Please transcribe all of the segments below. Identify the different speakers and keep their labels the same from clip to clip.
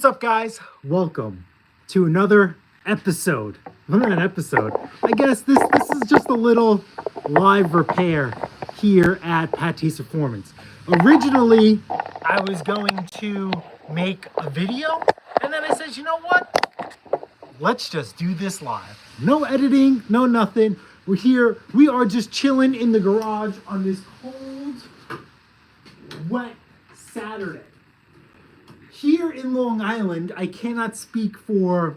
Speaker 1: What's up, guys? Welcome to another episode. Well, not an episode. I guess this is just a little live repair here at Pat Taste Performance. Originally, I was going to make a video, and then I said, you know what? Let's just do this live. No editing, no nothing. We're here. We are just chilling in the garage on this cold, wet Saturday. Here in Long Island, I cannot speak for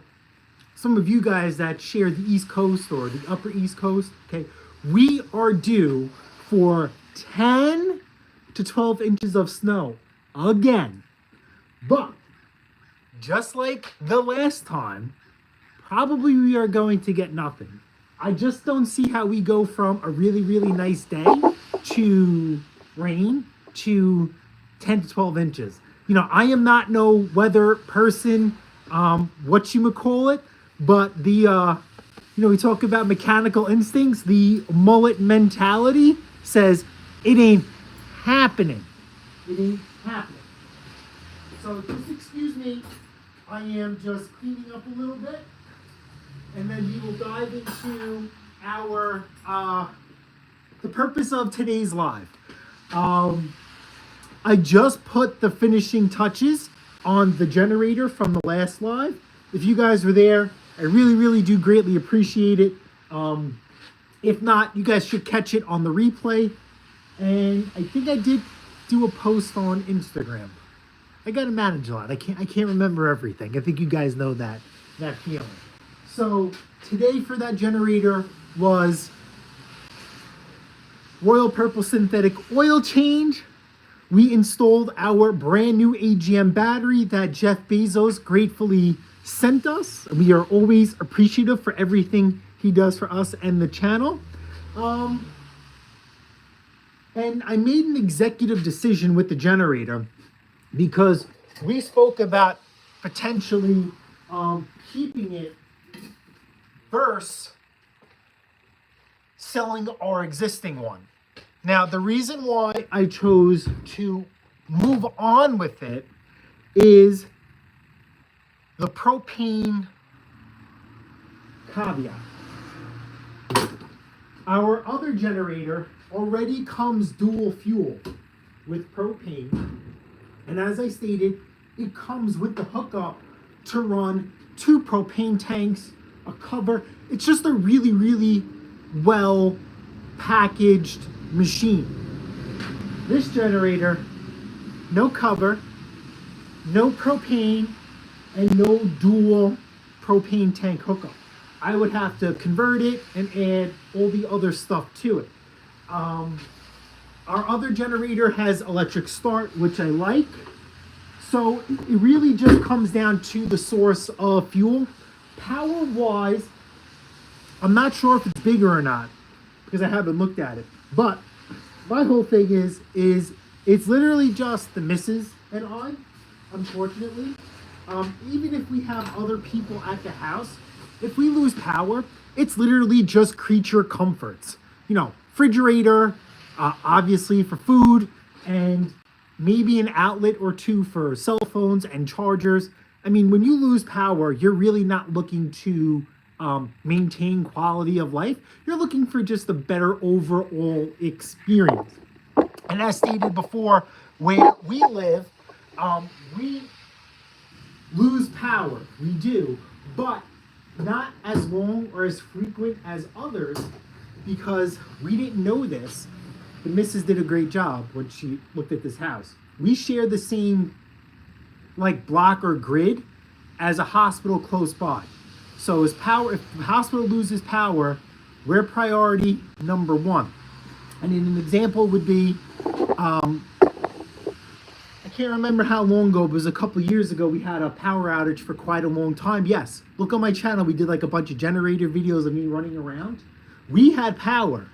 Speaker 1: some of you guys that share the East Coast or the Upper East Coast, okay? We are due for 10 to 12 inches of snow again. But just like the last time, probably we are going to get nothing. I just don't see how we go from a really, really nice day to rain to 10 to 12 inches. You know, I am not no weather person, whatchamacallit, but we talk about mechanical instincts. The mullet mentality says it ain't happening. It ain't happening. So just excuse me. I am just cleaning up a little bit, and then we will dive into our the purpose of today's live. I just put the finishing touches on the generator from the last live. If you guys were there, I really, really do greatly appreciate it. If not, you guys should catch it on the replay. And I think I did do a post on Instagram. I gotta manage a lot. I can't remember everything. I think you guys know that feeling. So today for that generator was Royal Purple synthetic oil change. We installed our brand new AGM battery that Jeff Bezos gratefully sent us. We are always appreciative for everything he does for us and the channel. And I made an executive decision with the generator because we spoke about potentially keeping it versus selling our existing one. Now, the reason why I chose to move on with it is the propane caveat. Our other generator already comes dual fuel with propane. And as I stated, it comes with the hookup to run 2 propane tanks, a cover. It's just a really, really well packaged machine. This generator, no cover, no propane, and no dual propane tank hookup. I would have to convert it and add all the other stuff to it. Our other generator has electric start, which I like. So it really just comes down to the source of fuel. Power-wise, I'm not sure if it's bigger or not because I haven't looked at it. But my whole thing is it's literally just the missus and I, unfortunately. Even if we have other people at the house, if we lose power, it's literally just creature comforts. You know, refrigerator, obviously for food, and maybe an outlet or 2 for cell phones and chargers. I mean, when you lose power, you're really not looking to maintain quality of life. You're looking for just a better overall experience. And as stated before, where we live, we lose power. We do, but not as long or as frequent as others because we didn't know this. The missus did a great job when she looked at this house. We share the same like block or grid as a hospital close by. So if the hospital loses power, we're priority number 1. And an example would be, I can't remember how long ago, but it was a couple of years ago, we had a power outage for quite a long time. Yes, look on my channel, we did like a bunch of generator videos of me running around. We had power.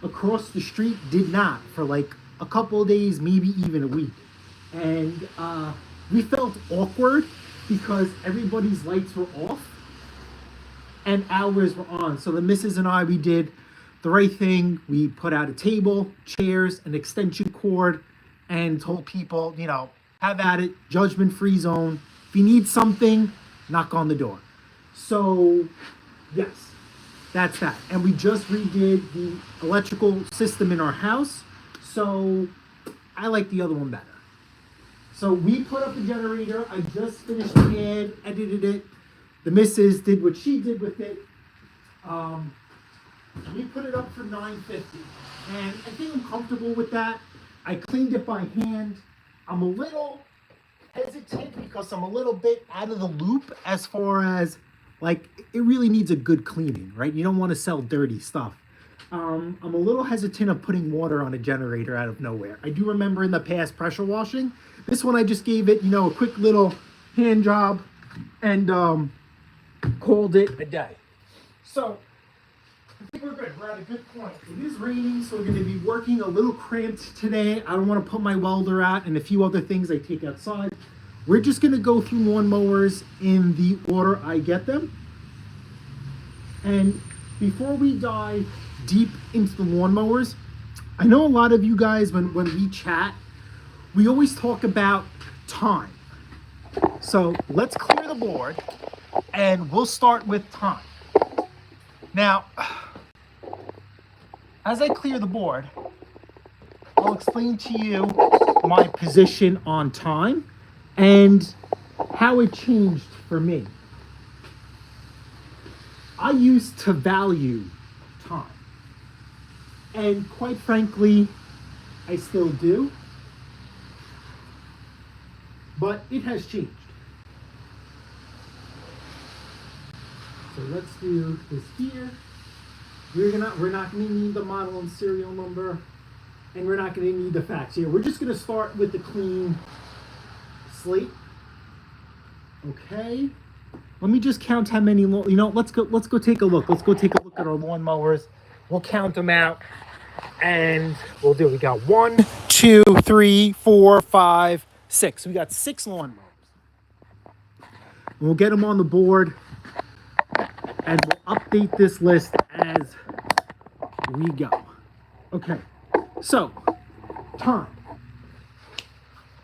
Speaker 1: Across the street did not for like a couple of days, maybe even a week. And we felt awkward because everybody's lights were off and ours were on. So the missus and I, we did the right thing. We put out a table, chairs, an extension cord, and told people, you know, have at it, judgment-free zone. If you need something, knock on the door. So, yes, that's that. And we just redid the electrical system in our house. So, I like the other one better. So, we put up the generator. I just finished the ad, edited it. The missus did what she did with it. We put it up for $9.50. And I think I'm comfortable with that. I cleaned it by hand. I'm a little hesitant because I'm a little bit out of the loop as far as, like, it really needs a good cleaning, right? You don't want to sell dirty stuff. I'm a little hesitant of putting water on a generator out of nowhere. I do remember in the past pressure washing. This one I just gave it, a quick little hand job and called it a day. So I think we're good. We're at a good point. It is raining, so we're going to be working a little cramped today. I don't want to put my welder out and a few other things I take outside. We're just going to go through lawnmowers in the order I get them. And before we dive deep into the lawnmowers, I know a lot of you guys, when we chat, we always talk about time. So let's clear the board and we'll start with time. Now, as I clear the board, I'll explain to you my position on time and how it changed for me. I used to value time. And quite frankly, I still do. But it has changed. So let's do this here. We're not going to need the model and serial number, and we're not going to need the facts here. We're just going to start with the clean slate. Okay. Let me just count how many. Let's go take a look. Let's go take a look at our lawnmowers. We'll count them out, and we'll do. We got 1, 2, 3, 4, 5, 6. We got 6 lawnmowers. We'll get them on the board, and we'll update this list as we go. Okay, so time.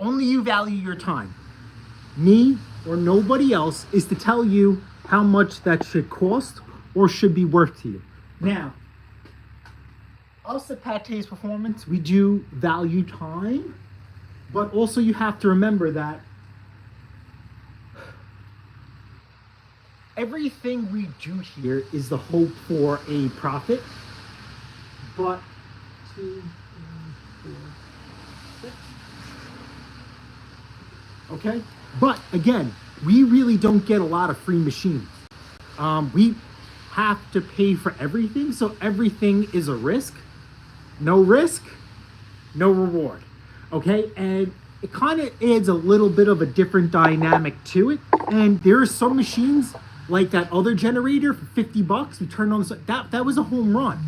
Speaker 1: Only you value your time. Me or nobody else is to tell you how much that should cost or should be worth to you. Now, us at Pate's Performance, we do value time, but also you have to remember that everything we do here is the hope for a profit, but 2, 3, 4, 6. Okay? But again, we really don't get a lot of free machines. We have to pay for everything, so everything is a risk. No risk, no reward. Okay? And it kind of adds a little bit of a different dynamic to it. And there are some machines like that other generator for $50, we turned on that was a home run.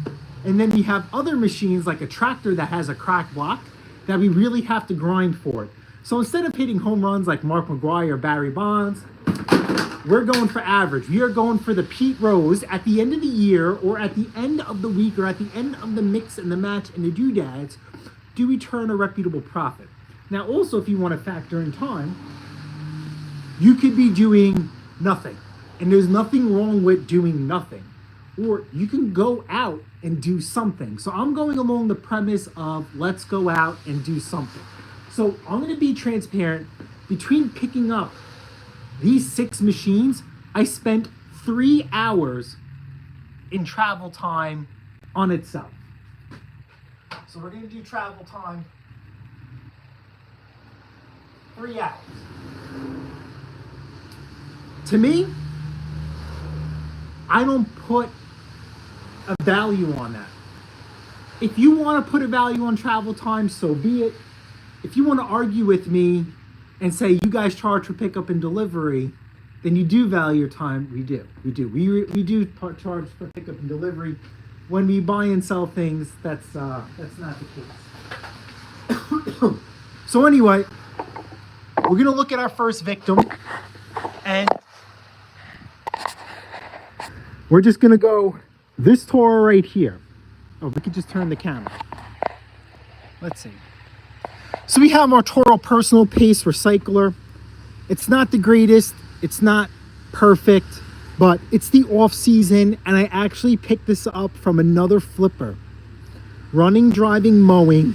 Speaker 1: And then we have other machines like a tractor that has a cracked block that we really have to grind for it. So instead of hitting home runs like Mark McGwire or Barry Bonds, we're going for average. We are going for the Pete Rose at the end of the year or at the end of the week or at the end of the mix and the match and the doodads. Do we turn a reputable profit? Now also, if you want to factor in time, you could be doing nothing. And there's nothing wrong with doing nothing. Or you can go out and do something. So I'm going along the premise of let's go out and do something. So I'm going to be transparent. Between picking up these 6 machines, I spent 3 hours in travel time on itself. So we're going to do travel time 3 hours. To me, I don't put a value on that. If you want to put a value on travel time, so be it. If you want to argue with me and say you guys charge for pickup and delivery, then you do value your time. We do. We do charge for pickup and delivery. When we buy and sell things, that's not the case. So anyway, we're gonna look at our first victim, and we're just gonna go this Toro right here. Oh, we could just turn the camera. Let's see. So we have our Toro Personal Pace Recycler. It's not the greatest, it's not perfect, but it's the off season, and I actually picked this up from another flipper, running, driving, mowing,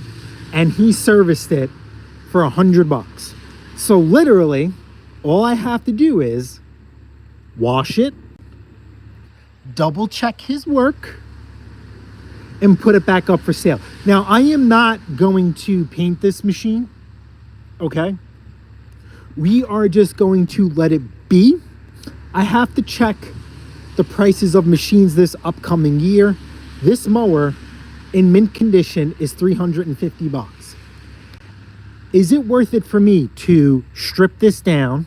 Speaker 1: and he serviced it for $100. So literally, all I have to do is wash it, double check his work, and put it back up for sale. Now, I am not going to paint this machine, okay? We are just going to let it be. I have to check the prices of machines this upcoming year. This mower in mint condition is $350. Is it worth it for me to strip this down,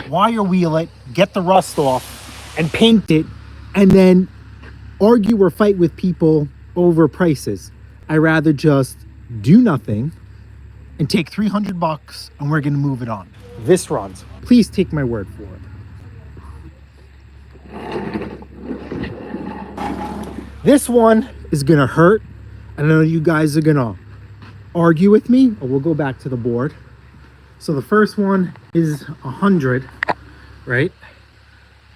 Speaker 1: wire wheel it, get the rust off, and paint it, and then argue or fight with people over prices? I rather just do nothing and take $300 and we're gonna move it on. This runs. Please take my word for it. This one is gonna hurt. I know you guys are gonna argue with me, or we'll go back to the board. So the first one is 100, right?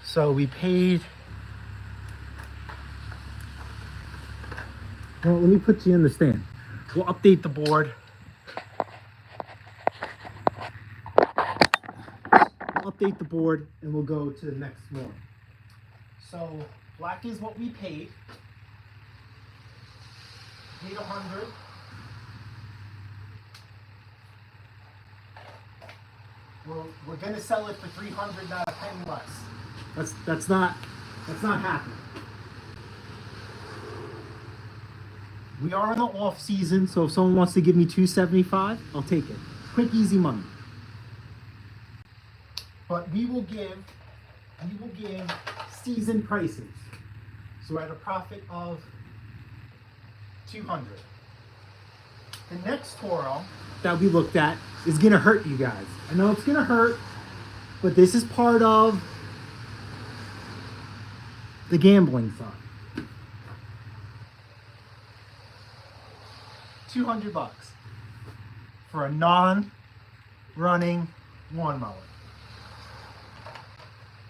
Speaker 1: So we paid, well, let me put you in the stand. We'll update the board. We'll update the board and we'll go to the next one. So black is what we paid. Paid 100. We're gonna sell it for 300, not a penny less. That's not happening. We are in the off season, so if someone wants to give me $275, I'll take it. Quick, easy money. But we will give season prices. So we're at a profit of 200. The next Toro that we looked at is gonna hurt you guys. I know it's gonna hurt, but this is part of the gambling side. $200 for a non-running lawnmower.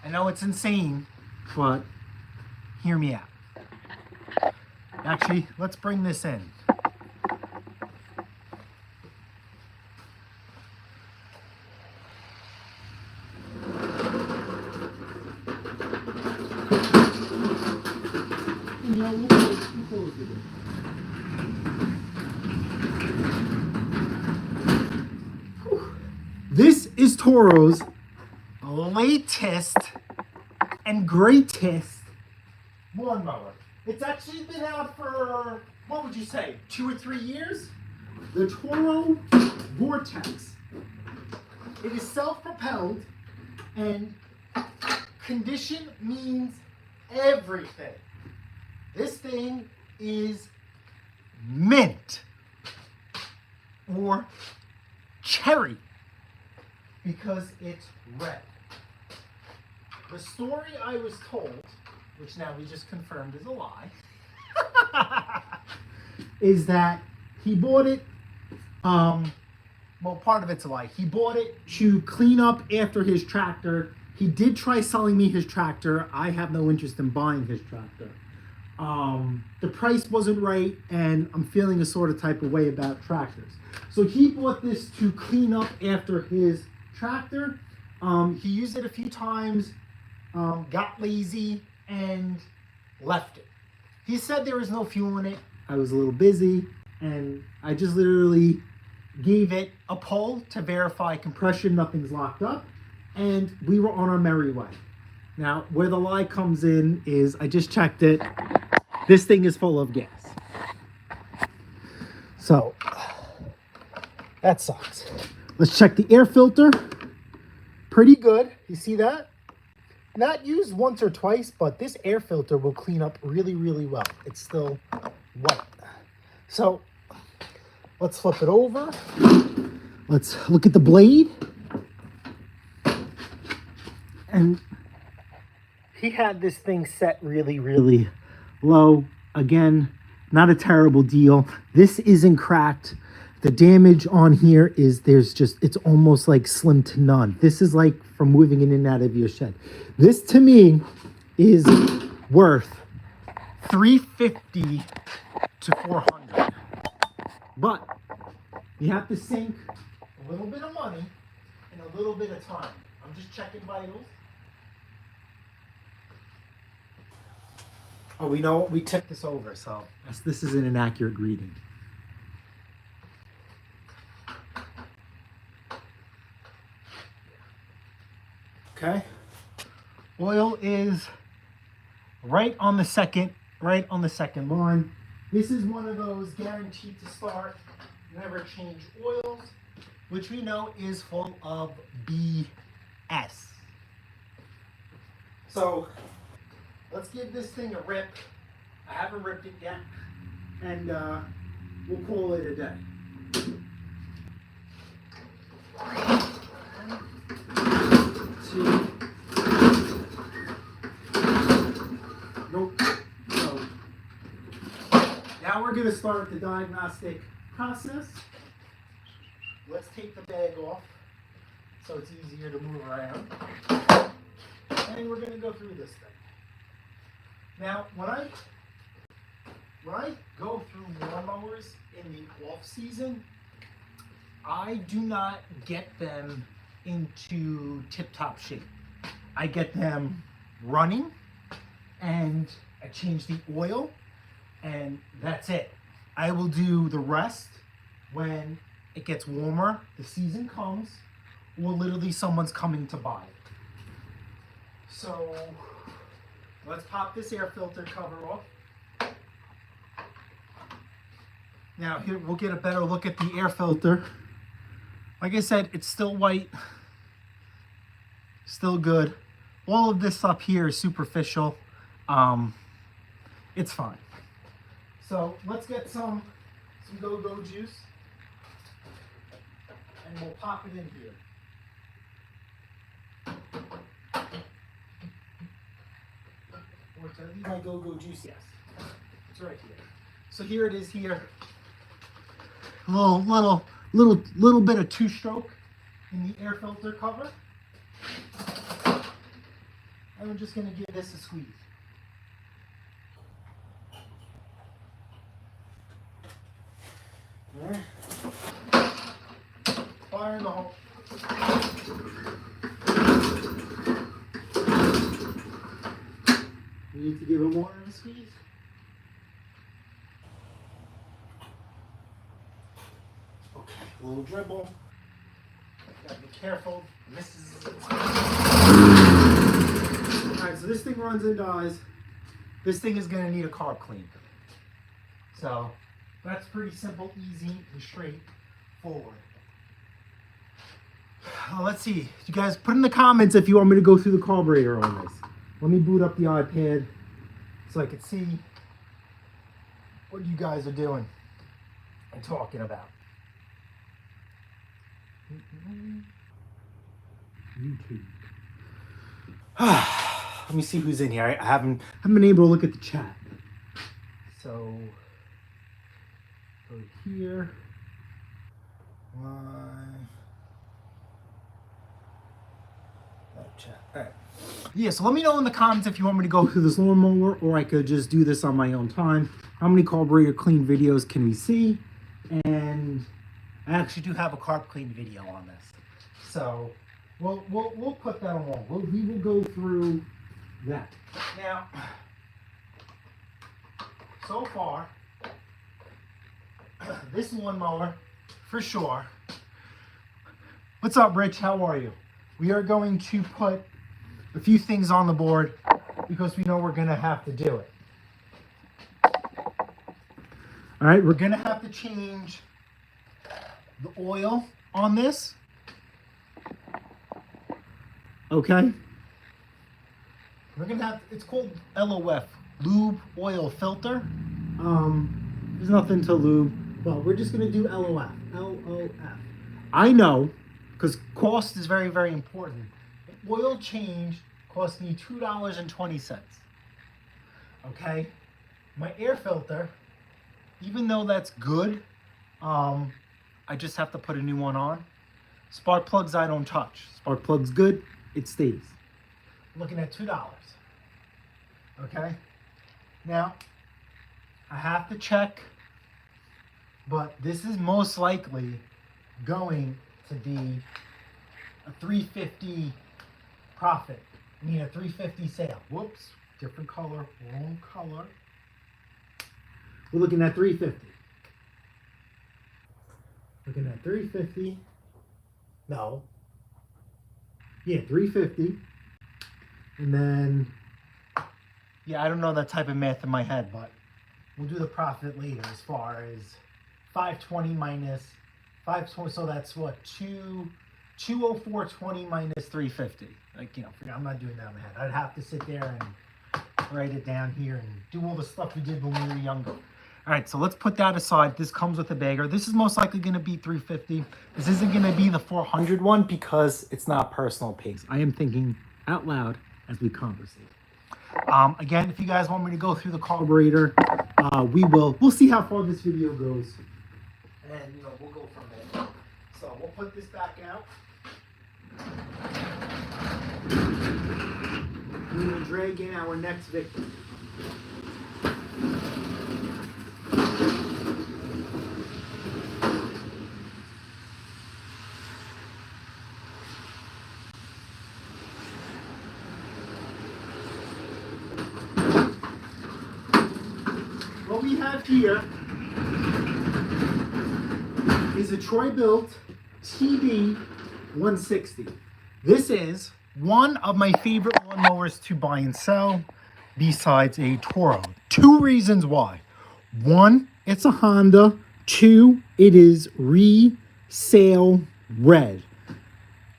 Speaker 1: I know it's insane, but hear me out. Actually, let's bring this in. This is Toro's latest and greatest lawnmower. It's actually been out for, what would you say, 2 or 3 years? The Toro Vortex. It is self-propelled, and condition means everything. This thing is mint or cherry because it's red. The story I was told, which now we just confirmed is a lie, is that he bought it, well, part of it's a lie. He bought it to clean up after his tractor. He did try selling me his tractor. I have no interest in buying his tractor. The price wasn't right, and I'm feeling a sort of type of way about tractors. So he bought this to clean up after his tractor. He used it a few times, got lazy, and left it. He said there was no fuel in it. I was a little busy, and I just literally gave it a pull to verify compression, nothing's locked up, and we were on our merry way. Now, where the lie comes in is I just checked it. This thing is full of gas. So, that sucks. Let's check the air filter. Pretty good. You see that? Not used once or twice, but this air filter will clean up really, really well. It's still white. So, let's flip it over. Let's look at the blade. And he had this thing set really, really low. Again, not a terrible deal. This isn't cracked. The damage on here is it's almost like slim to none. This is like from moving in and out of your shed. This to me is worth $350 to $400. But you have to sink a little bit of money and a little bit of time. I'm just checking vitals. Oh, we know we tipped this over, so this isn't an accurate reading. Okay. Oil is right on the second line. This is one of those guaranteed to start, never change oils, which we know is full of BS. So let's give this thing a rip. I haven't ripped it yet, and we'll call it a day. Nope. So now we're going to start the diagnostic process. Let's take the bag off so it's easier to move around. And we're going to go through this thing. Now, when I go through lawnmowers in the off season, I do not get them into tip-top shape. I get them running, and I change the oil, and that's it. I will do the rest when it gets warmer, the season comes, or literally someone's coming to buy it. So let's pop this air filter cover off. Now here we'll get a better look at the air filter. Like I said, it's still white, still good. All of this up here is superficial. It's fine. So let's get some go-go juice, and we'll pop it in here. Or did I leave my go-go juice? Yes, it's right here. So here it is here. A little bit of two-stroke in the air filter cover. And we're just going to give this a squeeze. All right. Fire in the hole. We need to give it more of a squeeze. Okay, a little dribble. Gotta be careful. Alright, so this thing runs and dies. This thing is gonna need a carb clean. So that's pretty simple, easy, and straightforward. Let's see. You guys put in the comments if you want me to go through the carburetor on this. Let me boot up the iPad so I can see what you guys are doing and talking about. YouTube. Let me see who's in here. I haven't been able to look at the chat. So go here. Chat. All right. Yeah, so let me know in the comments if you want me to go through this lawnmower, or I could just do this on my own time. How many carburetor clean videos can we see? And I actually do have a carb clean video on this. So we'll put that along. We will go through that. Now, so far, this lawnmower, for sure. What's up, Rich? How are you? We are going to put a few things on the board because we know we're going to have to do it. All right, we're going to have to change the oil on this. Okay. We're going to have, it's called LOF, lube oil filter. There's nothing to lube, but we're just going to do LOF. LOF. I know, because cost is very, very important. An oil change cost me $2.20. Okay? My air filter, even though that's good, I just have to put a new one on. Spark plugs I don't touch. Spark plugs good, it stays. Looking at $2. Okay? Now, I have to check, but this is most likely going to be a $350 profit. I mean a $350 sale. Whoops, different color, wrong color. We're looking at $350. Looking at $350. No. Yeah, $350. And then, yeah, I don't know that type of math in my head, but we'll do the profit later as far as 520 minus 520. So that's what, 204.20 minus 350. Like, you know, I'm not doing that in my head. I'd have to sit there and write it down here and do all the stuff we did when we were younger. All right, so let's put that aside. This comes with a bagger. This is most likely going to be $350. This isn't going to be the 400 one because it's not personal pays. I am thinking out loud as we conversate. Again, if you guys want me to go through the carburetor, we will. We'll see how far this video goes, and you know, we'll go from there. So we'll put this back out. We will drag in our next victim. What we have here is a Troy-Bilt TD 160. This is one of my favorite lawnmowers to buy and sell besides a Toro. Two reasons why. One, it's a Honda. Two, it is resale red.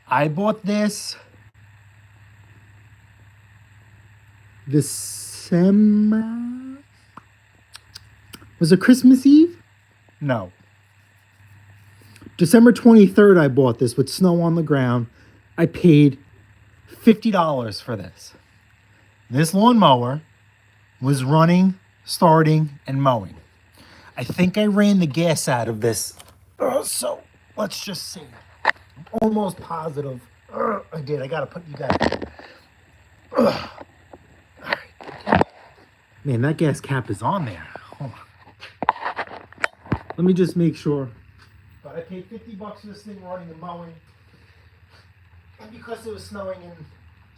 Speaker 1: I bought this December. Was it Christmas Eve? No. December 23rd, I bought this with snow on the ground. I paid $50 for this. This lawnmower was running, starting, and mowing. I think I ran the gas out of this. So let's just see. I'm almost positive. I did. I got to put you guys. All right. Man, that gas cap is on there. Hold on. Let me just make sure. But I paid $50 for this thing running and mowing. And because it was snowing and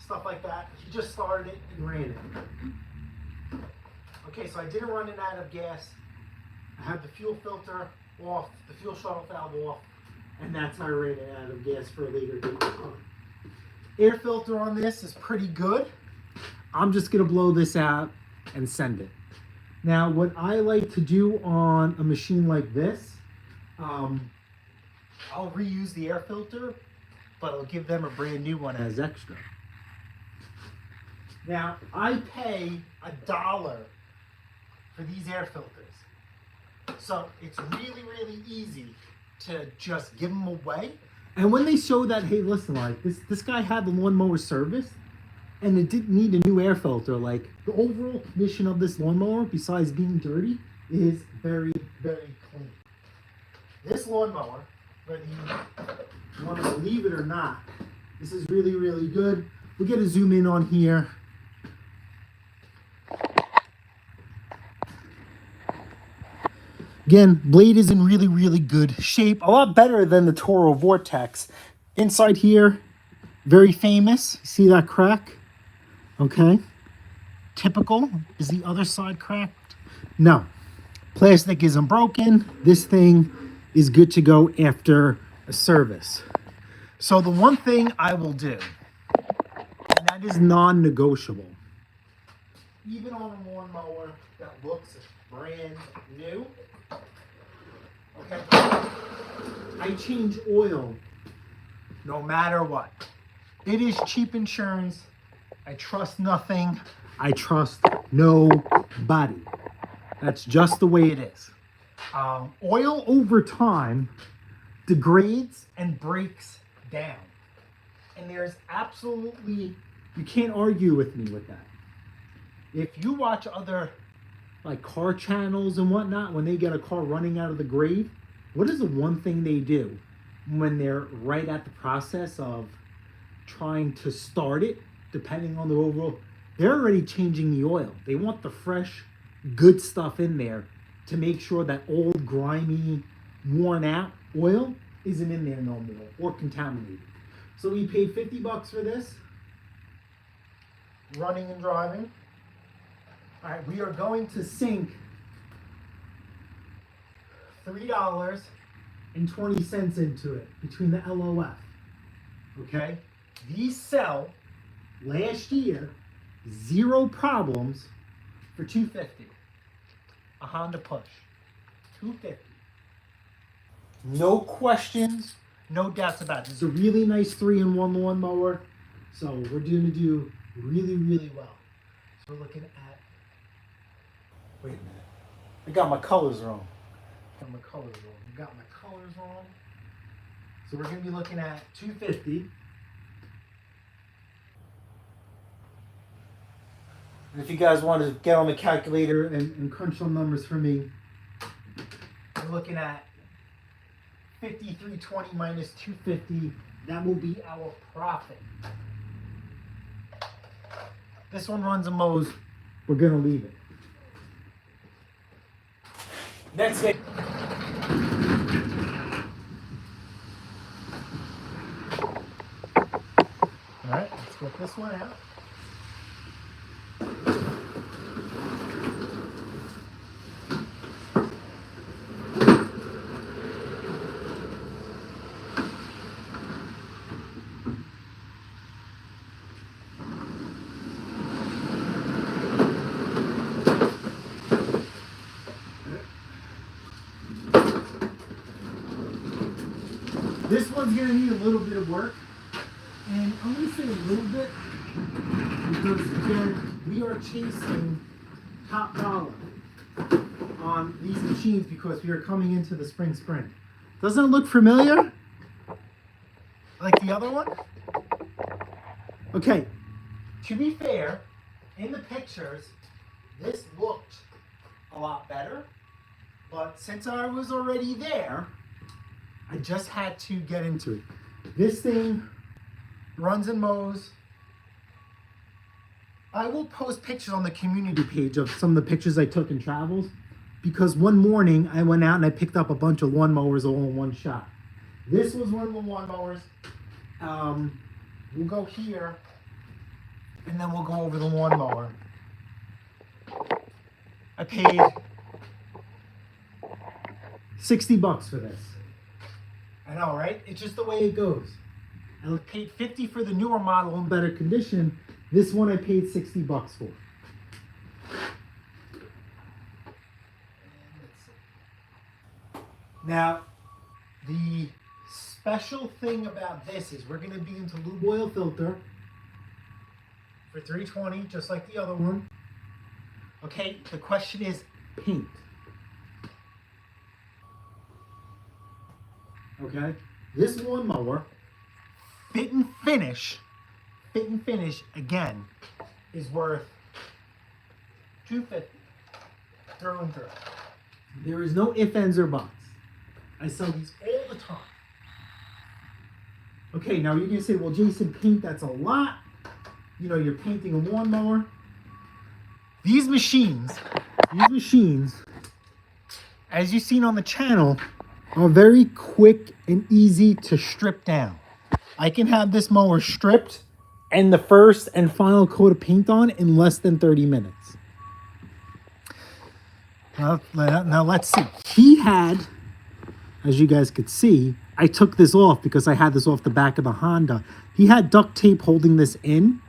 Speaker 1: stuff like that, he just started it and ran it. Okay, so I didn't run it out of gas. I had the fuel filter off, the fuel shuttle valve off, and that's how I ran it out of gas for a later date. Air filter on this is pretty good. I'm just gonna blow this out and send it. Now, what I like to do on a machine like this, I'll reuse the air filter, but I'll give them a brand new one as extra. Now, I pay $1 for these air filters. So it's really, really easy to just give them away. And when they show that, hey, listen, like this guy had the lawnmower service, and it didn't need a new air filter. Like, the overall condition of this lawnmower, besides being dirty, is very, very clean. This lawnmower, whether you want to believe it or not, this is really, really good. We'll get a zoom in on here. Again, blade is in really, really good shape. A lot better than the Toro Vortex. Inside here, very famous. See that crack? Okay. Typical. Is the other side cracked? No. Plastic isn't broken. This thing is good to go after a service. So the one thing I will do, and that is non-negotiable, even on a lawnmower that looks brand new, okay, I change oil no matter what. It is cheap insurance. I trust nothing. I trust nobody. That's just the way it is. Oil over time degrades and breaks down. And there's absolutely, you can't argue with me with that. If you watch other like car channels and whatnot, when they get a car running out of the grave, what is the one thing they do when they're right at the process of trying to start it, depending on the overall, they're already changing the oil. They want the fresh, good stuff in there to make sure that old, grimy, worn out oil isn't in there no more or contaminated. So we paid $50 for this, running and driving. All right, we are going to sink $3.20 into it between the LOF. Okay, these sell last year, 0 problems for $250. A Honda Push, $250. No questions, no doubts about it. This is a really nice 3-in-1 lawnmower, so we're going to do really, really well. So we're looking at. Wait a minute, I got my colors wrong. So we're going to be looking at 250. And if you guys want to get on the calculator and crunch some numbers for me, we're looking at 5320 minus 250. That will be our profit. This one runs a Mowers. We're going to leave it. That's it. All right, let's get this one out. This one's going to need a little bit of work, and I'm going to say a little bit because, again, we are chasing top dollar on these machines because we are coming into the spring sprint. Doesn't it look familiar? Like the other one? Okay, to be fair, in the pictures, this looked a lot better, but since I was already there, I just had to get into it. This thing runs and mows. I will post pictures on the community page of some of the pictures I took in travels because one morning I went out and I picked up a bunch of lawnmowers all in one shot. This was one of the lawnmowers. We'll go here and then we'll go over the lawnmower. I paid $60 for this. I know, right? It's just the way it goes. I paid $50 for the newer model in better condition. This one I paid $60 for. Now, the special thing about this is we're going to be into lube oil filter for $320, just like the other one. Okay, the question is paint. Okay, this lawnmower, fit and finish again, is worth $250 through and through. There is no ifs, ands, or buts. I sell these all the time. Okay, now you're gonna say, well, Jason, paint, that's a lot. You know, you're painting a lawnmower. These machines, as you've seen on the channel, are very quick and easy to strip down. I can have this mower stripped and the first and final coat of paint on in less than 30 minutes. Now let's see. He had, as you guys could see, I took this off because I had this off the back of the Honda. He had duct tape holding this in.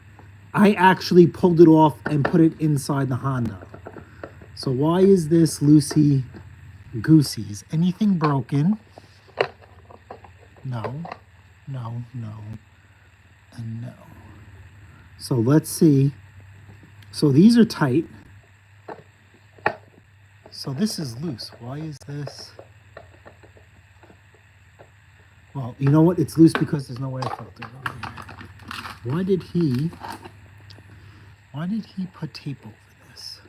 Speaker 1: I actually pulled it off and put it inside the Honda. So why is this loosey goosey? Is anything broken? No, and no. So let's see. So these are tight. So this is loose. Why is this? Well, you know what? It's loose because there's no air filter on here. Why did he put tape over this?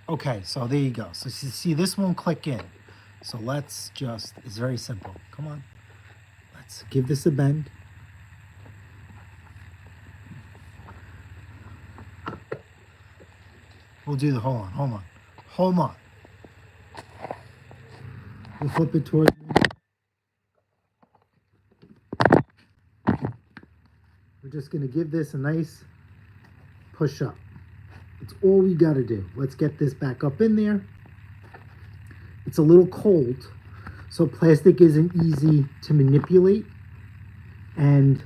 Speaker 1: Okay, so there you go. So you see, this won't click in. So let's just, it's very simple. Come on. Let's give this a bend. We'll do the, hold on. We'll flip it towards me. We're just gonna give this a nice push up. It's all we gotta do. Let's get this back up in there. It's a little cold, so plastic isn't easy to manipulate. And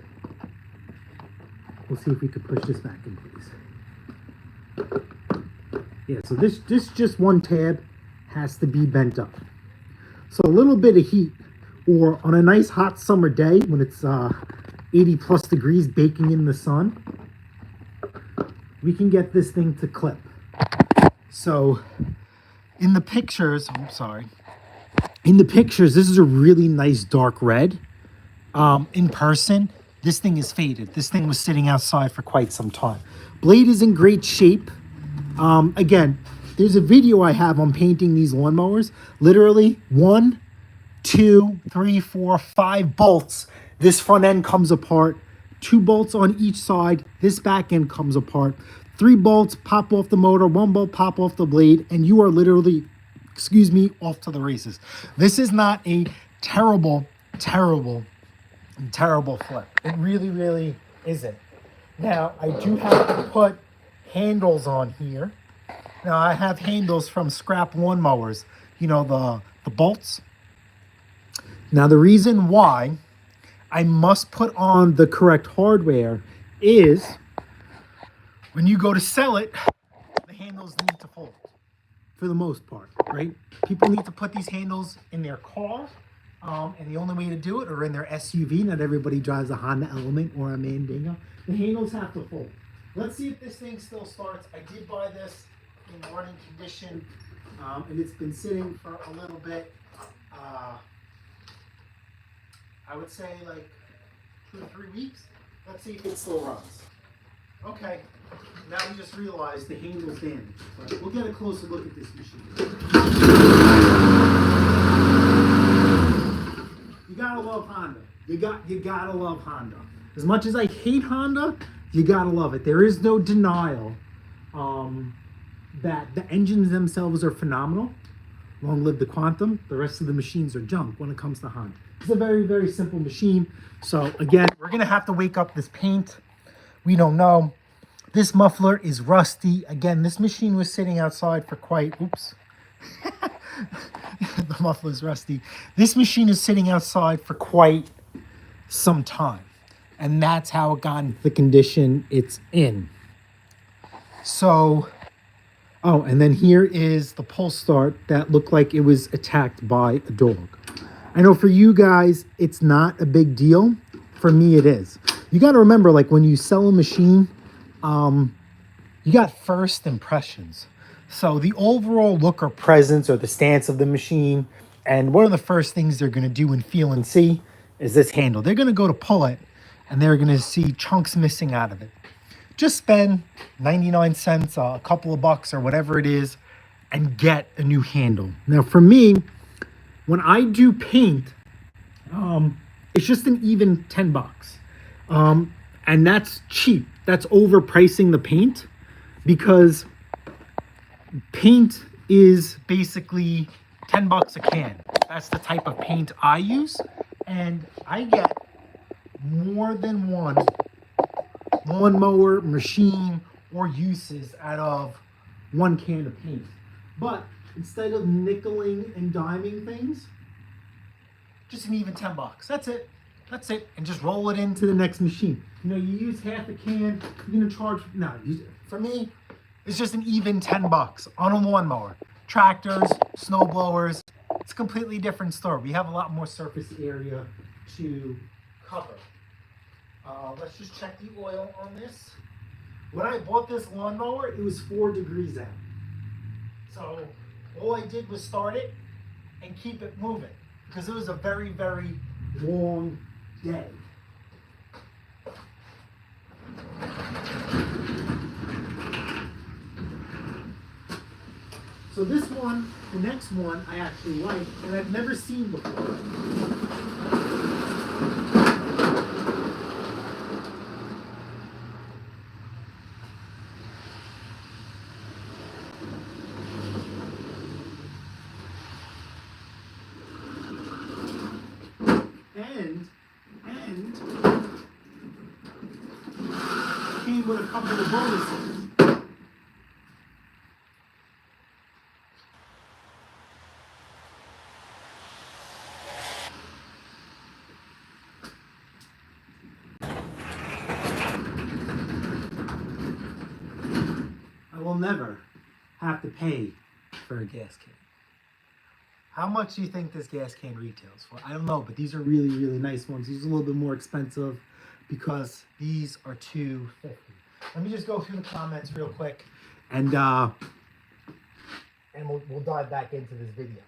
Speaker 1: we'll see if we can push this back in place. Yeah, so this just one tab has to be bent up. So a little bit of heat, or on a nice hot summer day when it's 80 plus degrees baking in the sun, we can get this thing to clip. So in the pictures, in the pictures, this is a really nice dark red. In person, this thing is faded. This thing was sitting outside for quite some time. Blade is in great shape. Again, there's a video I have on painting these lawnmowers. Literally 1, 2, 3, 4, 5 bolts. This front end comes apart. 2 bolts on each side. This back end comes apart. 3 bolts pop off the motor. 1 bolt pop off the blade. And you are literally, off to the races. This is not a terrible flip. It really, really isn't. Now, I do have to put handles on here. Now, I have handles from scrap lawnmowers. You know, the bolts. Now, the reason why I must put on the correct hardware is when you go to sell it, the handles need to fold for the most part, right? People need to put these handles in their car, and the only way to do it, or in their SUV. Not everybody drives a Honda Element or a Mandingo. The handles have to fold. Let's see if this thing still starts. I did buy this in running condition, and it's been sitting for a little bit. I would say like 2 or 3 weeks. Let's see if it still runs. Okay, now we just realized the handle's damaged. But we'll get a closer look at this machine. You gotta love Honda. You gotta love Honda. As much as I hate Honda, you gotta love it. There is no denial that the engines themselves are phenomenal. Long live the Quantum. The rest of the machines are junk when it comes to Honda. It's a very, very simple machine. So again, we're gonna have to wake up this paint. We don't know. This muffler is rusty. Again, this machine was sitting outside for quite, the muffler's rusty. This machine is sitting outside for quite some time. And that's how it got into the condition it's in. So, oh, and then here is the pull start that looked like it was attacked by a dog. I know for you guys, it's not a big deal. For me, it is. You got to remember, like when you sell a machine, you got first impressions. So the overall look or presence or the stance of the machine, and one of the first things they're going to do and feel and see is this handle. They're going to go to pull it, and they're going to see chunks missing out of it. Just spend 99 cents, a couple of bucks or whatever it is, and get a new handle. Now for me, when I do paint, it's just an even 10 bucks. And that's cheap. That's overpricing the paint, because paint is basically 10 bucks a can. That's the type of paint I use. And I get more than one lawnmower, machine, or uses out of one can of paint. But instead of nickeling and diming things, just an even 10 bucks. That's it. That's it. And just roll it into the next machine. You know, you use half a can, you're going to charge, for me, it's just an even 10 bucks on a lawnmower. Tractors, snow blowers, it's a completely different story. We have a lot more surface area to cover. Let's just check the oil on this. When I bought this lawnmower, it was 4 degrees out. So all I did was start it and keep it moving, because it was a very, very long day. So this one, the next one, I actually like, and I've never seen before. And came with a couple of bonuses. I will never have to pay for a gas can. How much do you think this gas can retails for? I don't know, but these are really, really nice ones. These are a little bit more expensive because these are $2.50. Let me just go through the comments real quick, and we'll dive back into this video.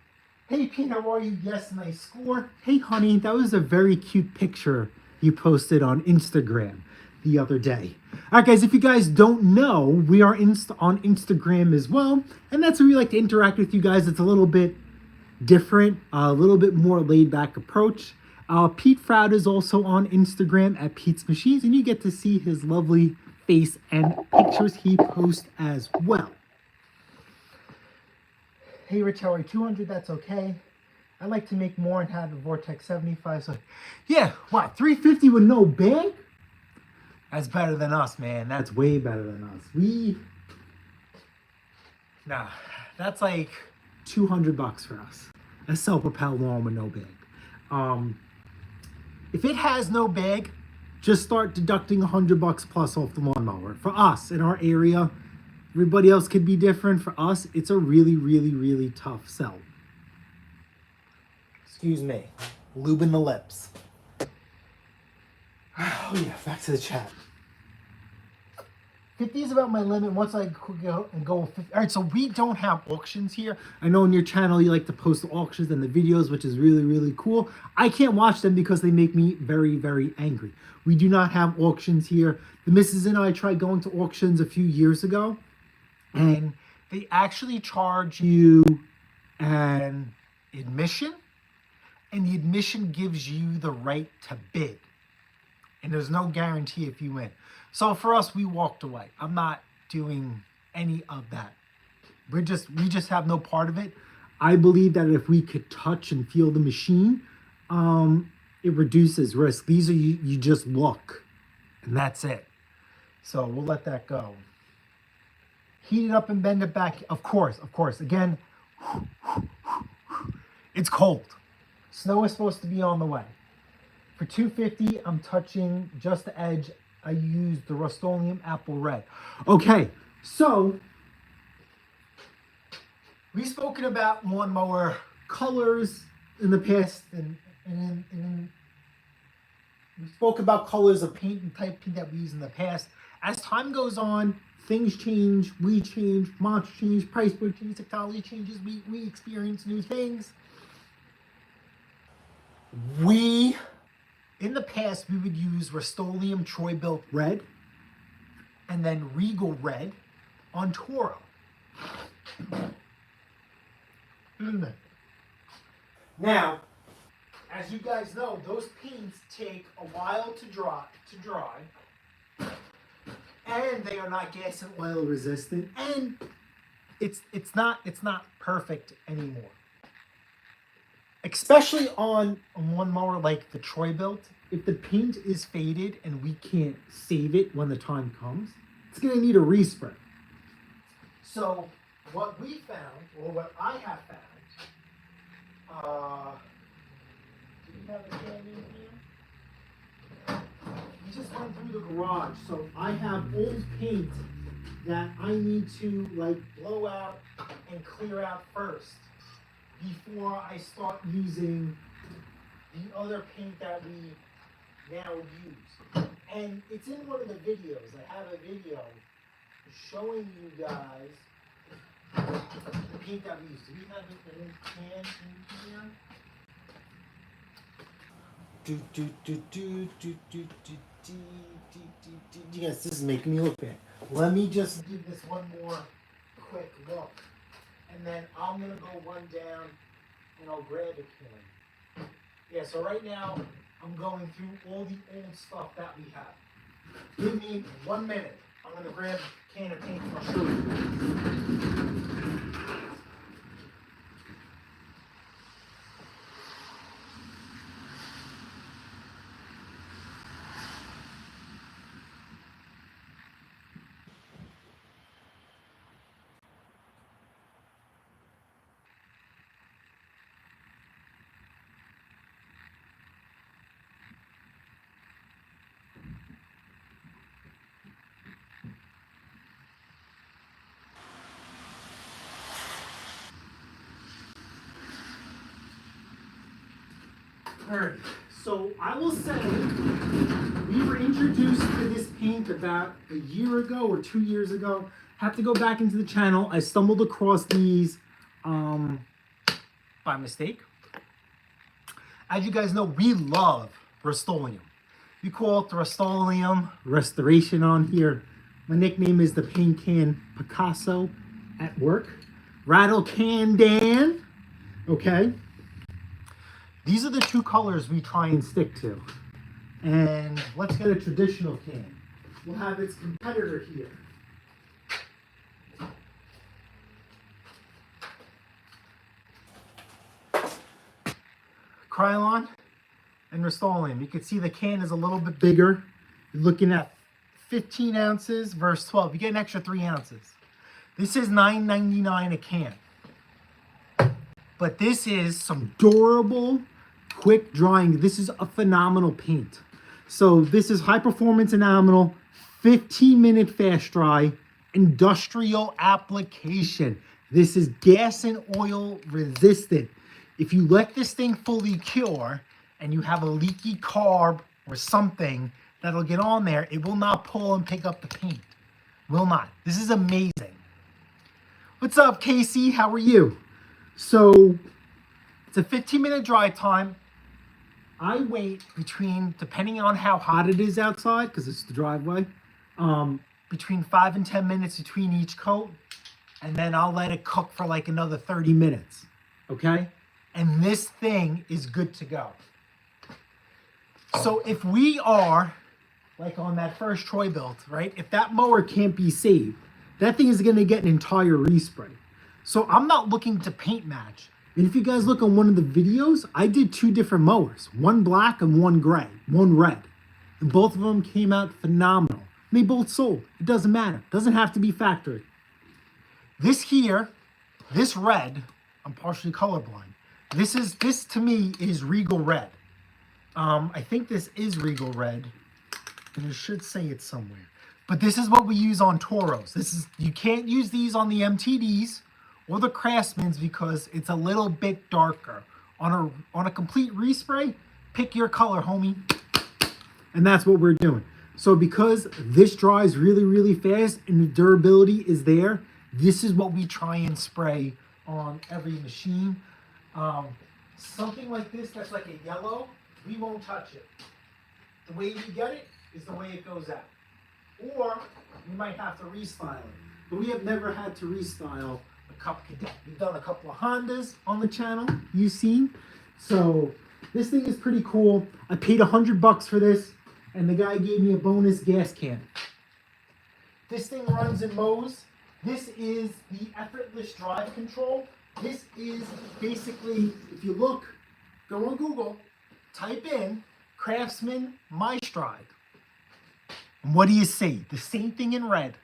Speaker 1: Hey Pete, how are you? Yes, nice score. Hey honey, that was a very cute picture you posted on Instagram the other day. All right, guys, if you guys don't know, we are on Instagram as well, and that's where we like to interact with you guys. It's a little bit different, a little bit more laid back approach. Pete Froud is also on Instagram at Pete's Machines, and you get to see his lovely face and pictures he posts as well. Hey Rich, how are you? 200, that's okay. I like to make more and have a Vortex 75. So yeah, what, 350 with no bag? That's better than us, man. That's way better than us. Nah, that's like $200 for us. A self-propelled lawn with no bag. If it has no bag, just start deducting $100 plus off the lawnmower. For us, in our area, everybody else could be different. For us, it's a really, really, really tough sell. Excuse me, lubing the lips. Oh yeah, back to the chat. 50 is about my limit. Once I go and go 50. All right, so we don't have auctions here. I know on your channel you like to post the auctions and the videos, which is really, really cool. I can't watch them because they make me very, very angry. We do not have auctions here. The missus and I tried going to auctions a few years ago, and they actually charge you an admission, and the admission gives you the right to bid. And there's no guarantee if you win. So for us, we walked away. I'm not doing any of that. We just have no part of it. I believe that if we could touch and feel the machine, it reduces risk. These are you just look, and that's it. So we'll let that go. Heat it up and bend it back. Of course. Again, it's cold. Snow is supposed to be on the way. For $2.50, I'm touching just the edge. I used the Rust-Oleum Apple Red. Okay, so we've spoken about lawnmower colors in the past, and we spoke about colors of paint and type paint that we use in the past. As time goes on, things change, we change, monsters change, price point change, technology changes, we experience new things. In the past, we would use Rust-Oleum Troy-Bilt Red and then Regal Red on Toro. Now, as you guys know, those paints take a while to dry, and they are not gas and oil resistant, and it's not perfect anymore. Especially on one mower like the Troy-Bilt, if the paint is faded and we can't save it when the time comes, it's going to need a respray. So what we found, or what I have found, do we have a can in here? We just went through the garage, so I have old paint that I need to like blow out and clear out first before I start using the other paint that we now use. And it's in one of the videos. I have a video showing you guys the paint that we use. Do we have an old can in here? Yes, this is making me look bad. Let me just give this one more quick look. and then I'm gonna go run down and I'll grab a can. Yeah, so right now I'm going through all the old stuff that we have. Give me 1 minute. I'm gonna grab a can of paint and I'll show you. Alright, so I will say we were introduced to this paint about a year ago or 2 years ago. Have to go back into the channel. I stumbled across these by mistake. As you guys know, we love Rust-Oleum. We call it the Rust-Oleum Restoration on here. My nickname is the Paint Can Picasso at work. Rattle Can Dan. Okay. These are the two colors we try and stick to. And let's get a traditional can. We'll have its competitor here. Krylon and Rust-Oleum. You can see the can is a little bit bigger. You're looking at 15 ounces versus 12. You get an extra 3 ounces. This is $9.99 a can. But this is some durable, quick drying. This is a phenomenal paint. So this is high performance enamel, 15-minute fast dry, industrial application. This is gas and oil resistant. If you let this thing fully cure and you have a leaky carb or something that'll get on there, it will not pull and pick up the paint. Will not. This is amazing. What's up, Casey? How are you? So it's a 15-minute dry time. I wait between, depending on how hot it is outside, because it's the driveway, between 5 and 10 minutes between each coat. And then I'll let it cook for like another 30 minutes. Okay? And this thing is good to go. So if we are, like on that first Troy build, right? If that mower can't be saved, that thing is going to get an entire respray. So I'm not looking to paint match. And if you guys look on one of the videos, I did 2 different mowers. One black and one gray, one red. And both of them came out phenomenal. And they both sold. It doesn't matter. It doesn't have to be factory. This here, this red, I'm partially colorblind. This to me is Regal Red. I think this is Regal Red. And it should say it somewhere. But this is what we use on Toros. You can't use these on the MTDs or the Craftsmans because it's a little bit darker. On a complete respray, pick your color, homie. And that's what we're doing. So because this dries really, really fast and the durability is there, this is what we try and spray on every machine. Something like this that's like a yellow, we won't touch it. The way we get it is the way it goes out. Or we might have to restyle it. But we have never had to restyle a Cup Cadet. We've done a couple of Hondas on the channel, you've seen. So this thing is pretty cool. I paid $100 for this, and the guy gave me a bonus gas can. This thing runs in Mowers. This is the effortless drive control. This is basically, if you look, go on Google, type in Craftsman My Stride. And what do you see? The same thing in red,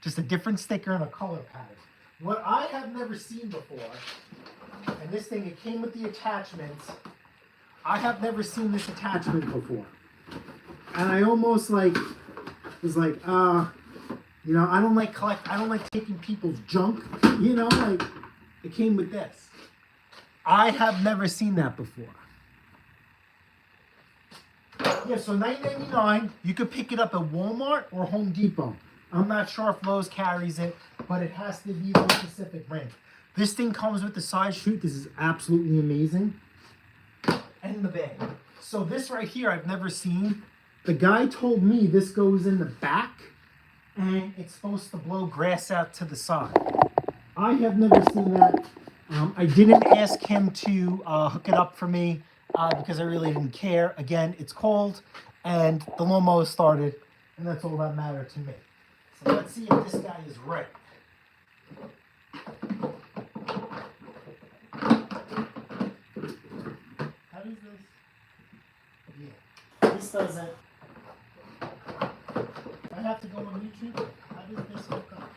Speaker 1: just a different sticker and a color pattern. What I have never seen before, and this thing, it came with the attachments. I have never seen this attachment before. And I almost was like, you know, I don't like taking people's junk, you know, like it came with this. I have never seen that before. Yeah, so $9.99, you could pick it up at Walmart or Home Depot. I'm not sure if Lowe's carries it, but it has to be the Pacific brand. This thing comes with the side chute. This is absolutely amazing. And the bag. So this right here, I've never seen. The guy told me this goes in the back, and it's supposed to blow grass out to the side. I have never seen that. I didn't ask him to hook it up for me because I really didn't care. Again, it's cold and the lawnmower started, and that's all that mattered to me. So let's see if this guy is right. How does this? Yeah. This doesn't. I have to go on YouTube. How does this hook up?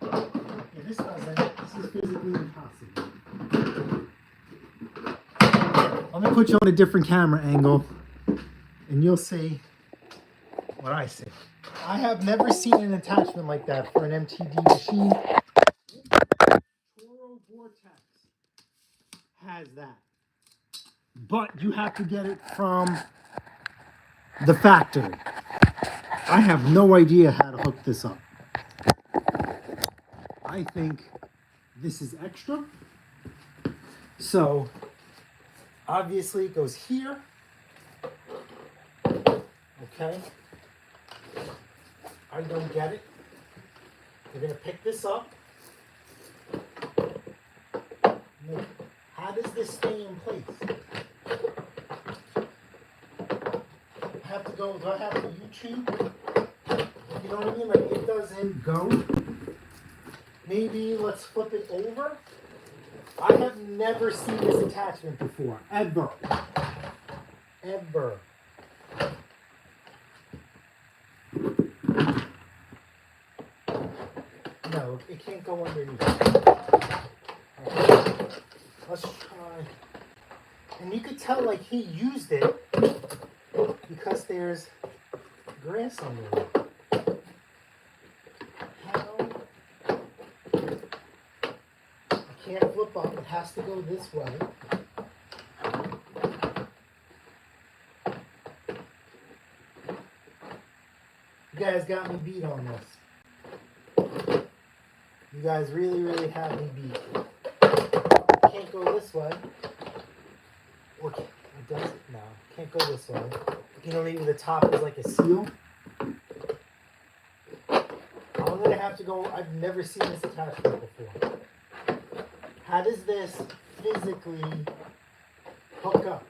Speaker 1: Yeah, this doesn't. This is physically impossible. Let me put you on a different camera angle, and you'll see what I see. I have never seen an attachment like that for an MTD machine. Toro Vortex has that. But you have to get it from the factory. I have no idea how to hook this up. I think this is extra. So obviously it goes here. Okay. I don't get it. You're gonna pick this up. How does this stay in place? I have to go, do I have to YouTube? You know what I mean? Like it doesn't go. Maybe let's flip it over. I have never seen this attachment before, ever. Ever. No, it can't go underneath. Right. Let's try. And you could tell like he used it because there's grass under it. How? I can't flip up. It has to go this way. You guys got me beat on this. You guys really, really have me beat. Can't go this way. Or it doesn't? No, can't go this way. You know, maybe the top is like a seal. I'm gonna have to go. I've never seen this attachment before. How does this physically hook up?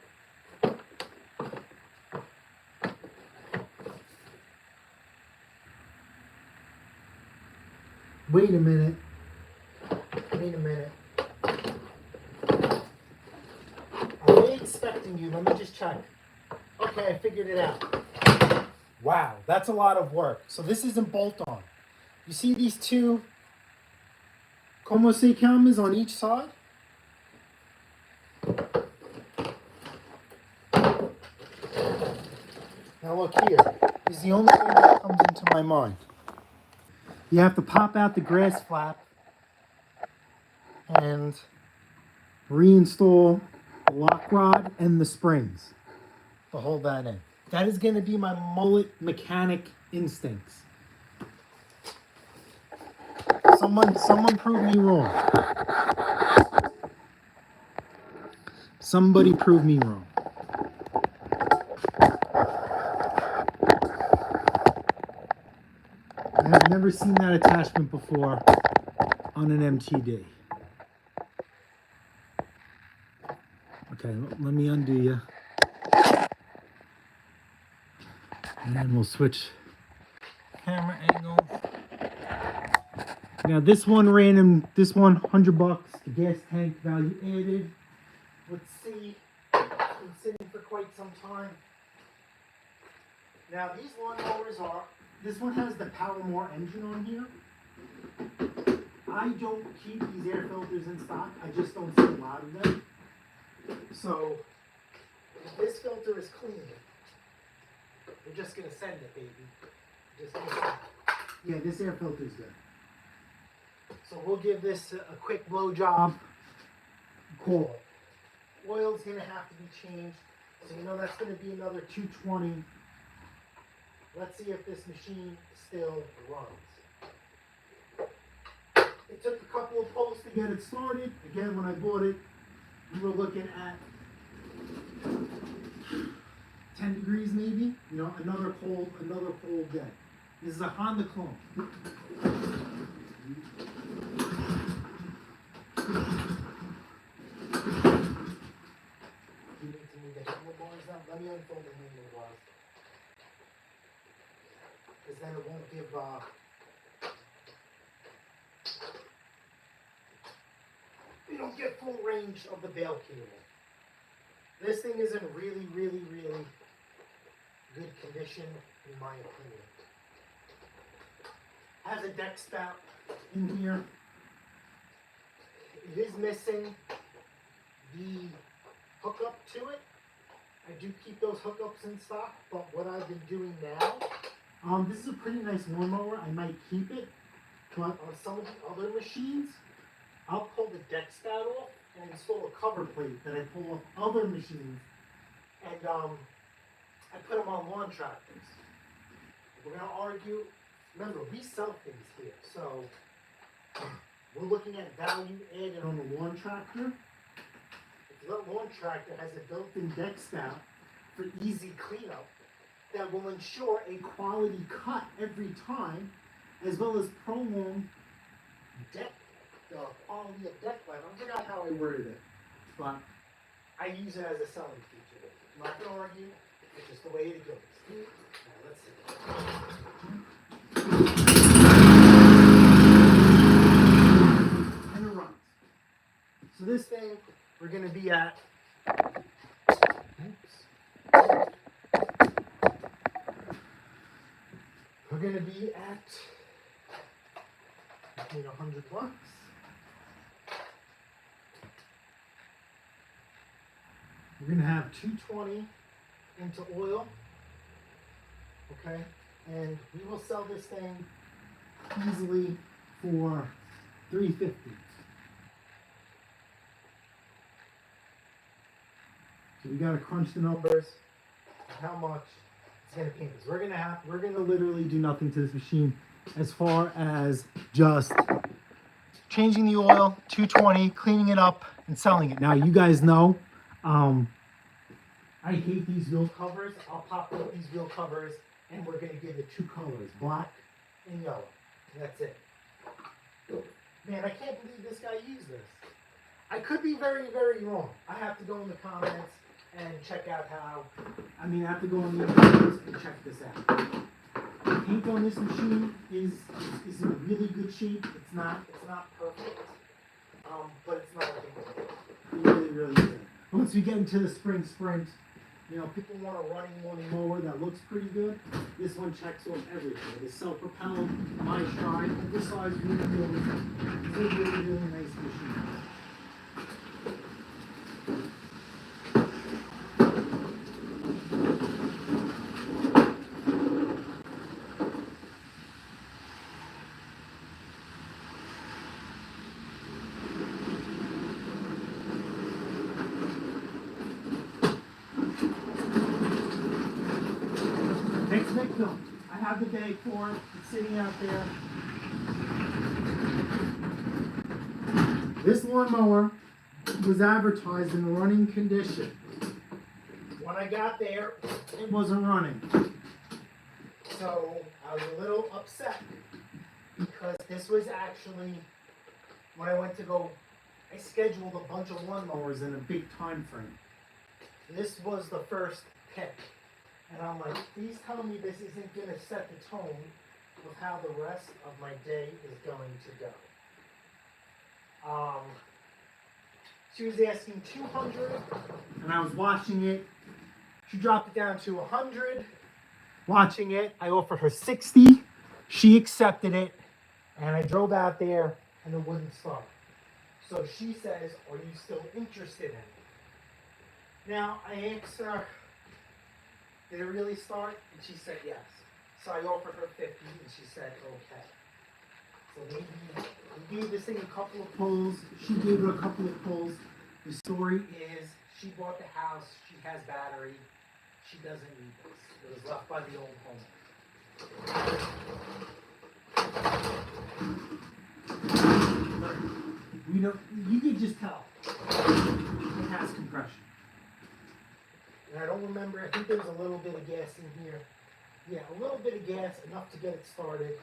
Speaker 1: Wait a minute. Wait a minute. Are they expecting you? Let me just check. Okay, I figured it out. Wow, that's a lot of work. So this isn't bolt-on. You see these two como se camas on each side? Now look here. This is the only thing that comes into my mind. You have to pop out the grass flap and reinstall the lock rod and the springs to hold that in. That is going to be my mullet mechanic instincts. Someone prove me wrong. Somebody prove me wrong. I have never seen that attachment before on an MTD. Okay, let me undo you. And then we'll switch camera angle. Now this one $100. The gas tank value added. Let's see. It's been sitting for quite some time. Now these lawnmowers are. This one has the Powermore engine on here. I don't keep these air filters in stock. I just don't see a lot of them. So if this filter is clean, we're just gonna send it, baby. Just gonna send it. Yeah, this air filter is good. So we'll give this a quick blow job. Cool. Oil's gonna have to be changed. So you know that's gonna be another $220. Let's see if this machine still runs. It took a couple of pulls to get it started. Again, when I bought it, we were looking at 10 degrees maybe. You know, another cold day. This is a Honda clone. You need to move the handlebars out. Let me unfold the handlebars. Because then it won't give, you don't get full range of the bail cable. This thing is in really, really, really good condition, in my opinion. Has a deck spout in here. It is missing the hookup to it. I do keep those hookups in stock, but what I've been doing now, this is a pretty nice lawnmower. I might keep it, but on some of the other machines, I'll pull the deck spout off and install a cover plate that I pull off other machines, and I put them on lawn tractors. We're gonna argue. Remember, we sell things here, so we're looking at value added on the lawn tractor. If the lawn tractor has a built-in deck spout for easy cleanup, that will ensure a quality cut every time, as well as prolong deck, the quality of deck life. I forgot how I worded it, but I use it as a selling feature. I'm not gonna argue, it's just the way it goes. Now, let's see. And it runs. So this thing, we're gonna be at, we're gonna be at between $100. We're gonna have 220 into oil, okay, and we will sell this thing easily for $350. So we gotta crunch the numbers. How much it's gonna pay us? We're gonna literally do nothing to this machine as far as just changing the oil, 220, cleaning it up, and selling it. Now you guys know, I hate these wheel covers. I'll pop out these wheel covers, and we're gonna give it 2 colors, black and yellow. And that's it. Man, I can't believe this guy used this. I could be very, very wrong. I have to go in the comments and check out how. I have to go in the comments and check this out. The paint on this machine is in really good shape. It's not perfect, but it's not looking good. It really, really is. Once we get into the spring sprint, people want a running mower that looks pretty good. This one checks off everything. It is self-propelled, high stride, oversized wheels. It's a really, really nice machine. No, I have the bag for it. It's sitting out there. This lawnmower was advertised in running condition. When I got there, it wasn't running. So I was a little upset because this was actually, when I went to go, I scheduled a bunch of lawnmowers in a big time frame. This was the first pick. And I'm like, please tell me this isn't going to set the tone of how the rest of my day is going to go. She was asking 200, and I was watching it. She dropped it down to 100. Watching it, I offered her 60. She accepted it, and I drove out there, and it wouldn't start. So she says, are you still interested in it? Now, I asked her, did it really start? And she said yes. So I offered her 50, and she said okay. So we gave this thing a couple of pulls. She gave it a couple of pulls. The story is she bought the house. She has battery. She doesn't need this. It was left by the old home. You can just tell it has compression. And I don't remember, I think there was a little bit of gas in here. Yeah, a little bit of gas, enough to get it started.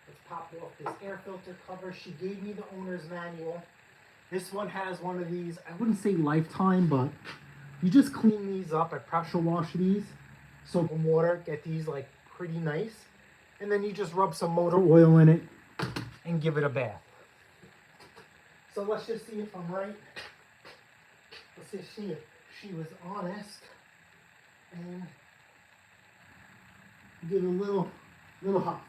Speaker 1: Let's pop off this air filter cover. She gave me the owner's manual. This one has one of these, I wouldn't say lifetime, but you just clean these up. I pressure wash these, soap and water, get these like pretty nice. And then you just rub some motor oil in it and give it a bath. So let's just see if I'm right. Let's just see if she was honest. And give it a little huff.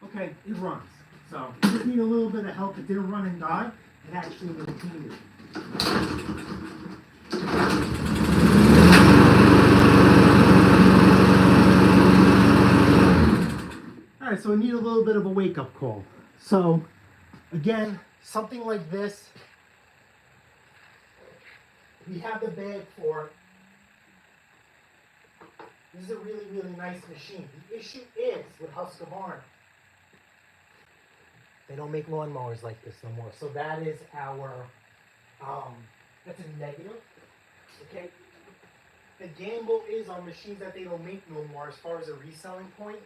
Speaker 1: Okay, it runs. So it just need a little bit of help. It didn't run and die. It actually maintained it. Alright, so I need a little bit of a wake-up call. So, again, something like this, we have the bag for it. This is a really, really nice machine. The issue is with Husqvarna, they don't make lawnmowers like this no more. So that is our, that's a negative, okay? The gamble is on machines that they don't make no more as far as a reselling point.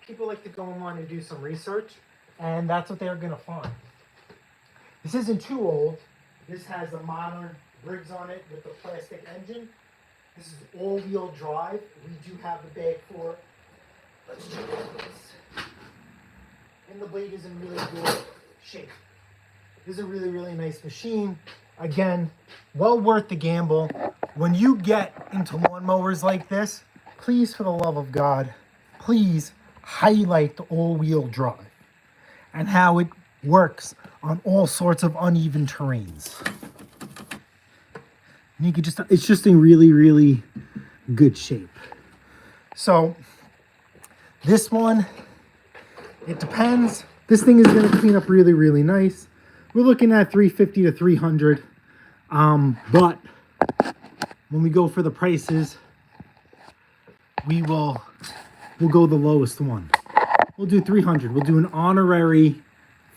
Speaker 1: People like to go online and do some research, and that's what they're gonna find. This isn't too old. This has the modern rigs on it with the plastic engine. This is all-wheel drive. We do have the bag for it. Let's check out this. And the blade is in really good shape. This is a really, really nice machine. Again, well worth the gamble. When you get into lawnmowers like this, please, for the love of God, please highlight the all-wheel drive and how it works on all sorts of uneven terrains. And you could just, it's just in really, really good shape. So this one, it depends. This thing is going to clean up really, really nice. We're looking at 350 to 300. But when we go for the prices, we'll go the lowest one. We'll do 300. We'll do an honorary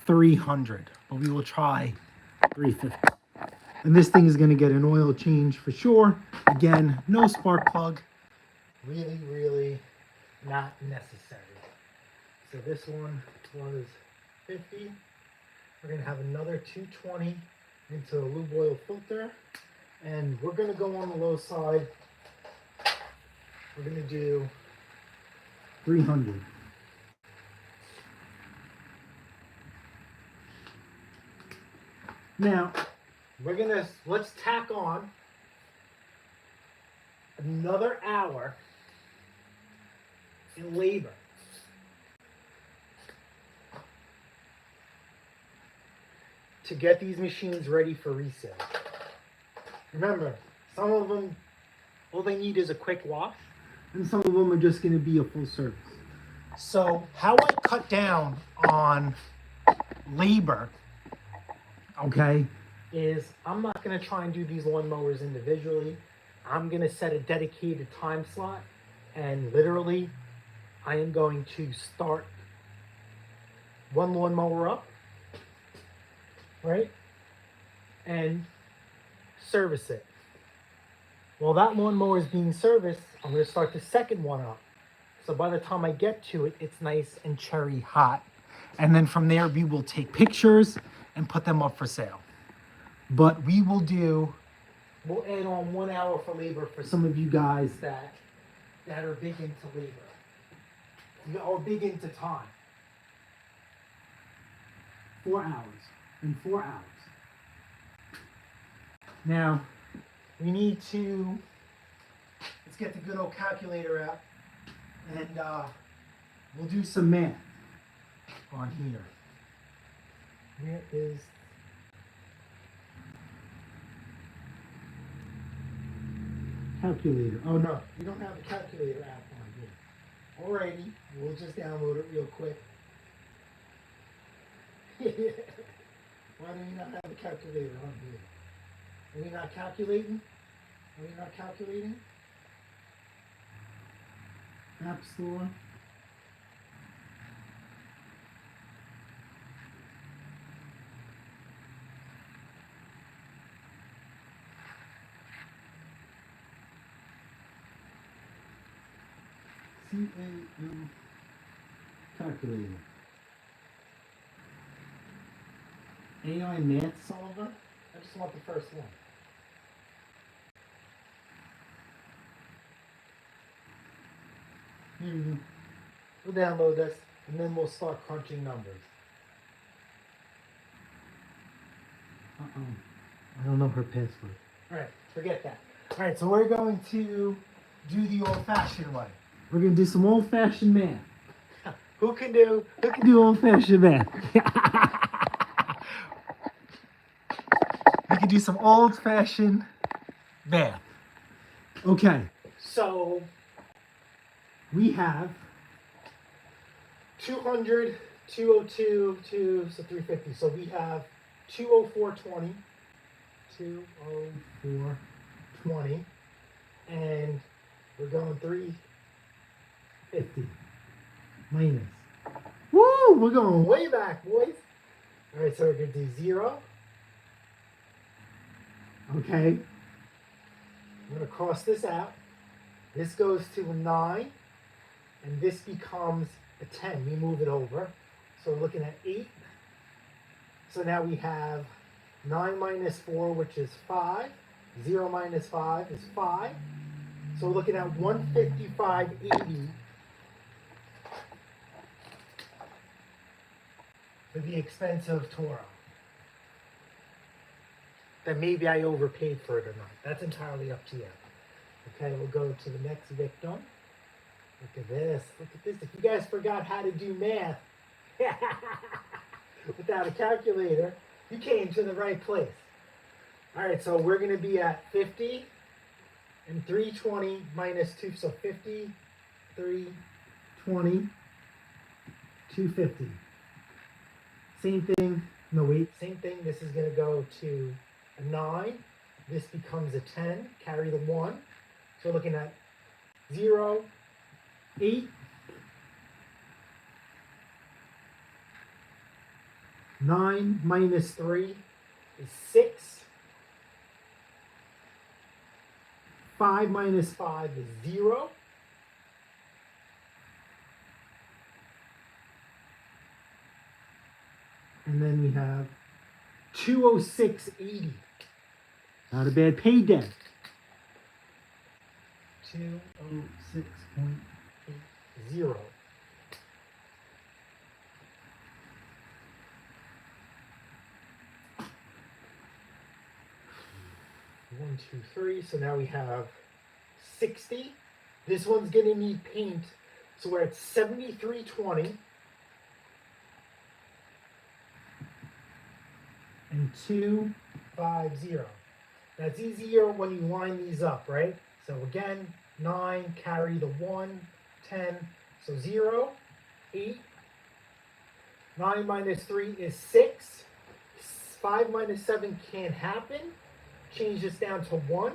Speaker 1: 300, but we will try 350. And this thing is going to get an oil change for sure. Again, no spark plug. Really, really not necessary. So this one was 50. We're going to have another 220 into a lube oil filter. And we're going to go on the low side. We're going to do 300. Now, let's tack on another hour in labor. To get these machines ready for resale. Remember, some of them, all they need is a quick wash, and some of them are just going to be a full service. So how I cut down on labor, okay, is I'm not going to try and do these lawnmowers individually. I'm going to set a dedicated time slot, and literally I am going to start one lawnmower up, right, and service it. While that lawnmower is being serviced, I'm going to start the second one up. So by the time I get to it, it's nice and cherry hot. And then from there, we will take pictures and put them up for sale. But we'll add on 1 hour for labor for some of you guys that are big into labor. Or big into time. 4 hours. In 4 hours. Now, we need to, let's get the good old calculator out, and we'll do some math on here. Where is, calculator? Oh no, we don't have a calculator app on here. Alrighty, we'll just download it real quick. Why do you not have a calculator on here? Are we not calculating? Are we not calculating? App Store. CAM calculator. AI math solver. I just want the first one. Here you go. We'll download this and then we'll start crunching numbers. I don't know her password. Alright, forget that. Alright, so we're going to do the old-fashioned way. We're going to do some old-fashioned math. Who can do old-fashioned math? We can do some old-fashioned math. Okay, so we have 200, 202, 2, so 350. So we have 204.20, 204.20, and we're going 350 minus. Woo! We're going way back, boys. All right, so we're going to do 0. Okay. I'm going to cross this out. This goes to a 9, and this becomes a 10. We move it over. So we're looking at 8. So now we have 9 minus 4, which is 5. 0 minus 5 is 5. So we're looking at 155.80 for the expense of Toro. Then maybe I overpaid for it or not. That's entirely up to you. Okay, we'll go to the next victim. Look at this. Look at this. If you guys forgot how to do math without a calculator, you came to the right place. All right, so we're going to be at 50 and 320 minus 2. So 50, 320, 250. Same thing. No, wait. Same thing. This is going to go to a 9. This becomes a 10. Carry the 1. So we're looking at 0, 8, 9 minus 3 is 6. 5 minus 5 is 0. And then we have 206.80. Not a bad payday. 206.80. 1, 2, 3. So now we have 60. This one's gonna need paint. So we're at 73.20. And 250. That's easier when you line these up, right? So again, 9, carry the 1, 10, so 0, 8. 9 minus 3 is 6. 5 minus 7 can't happen. Change this down to 1.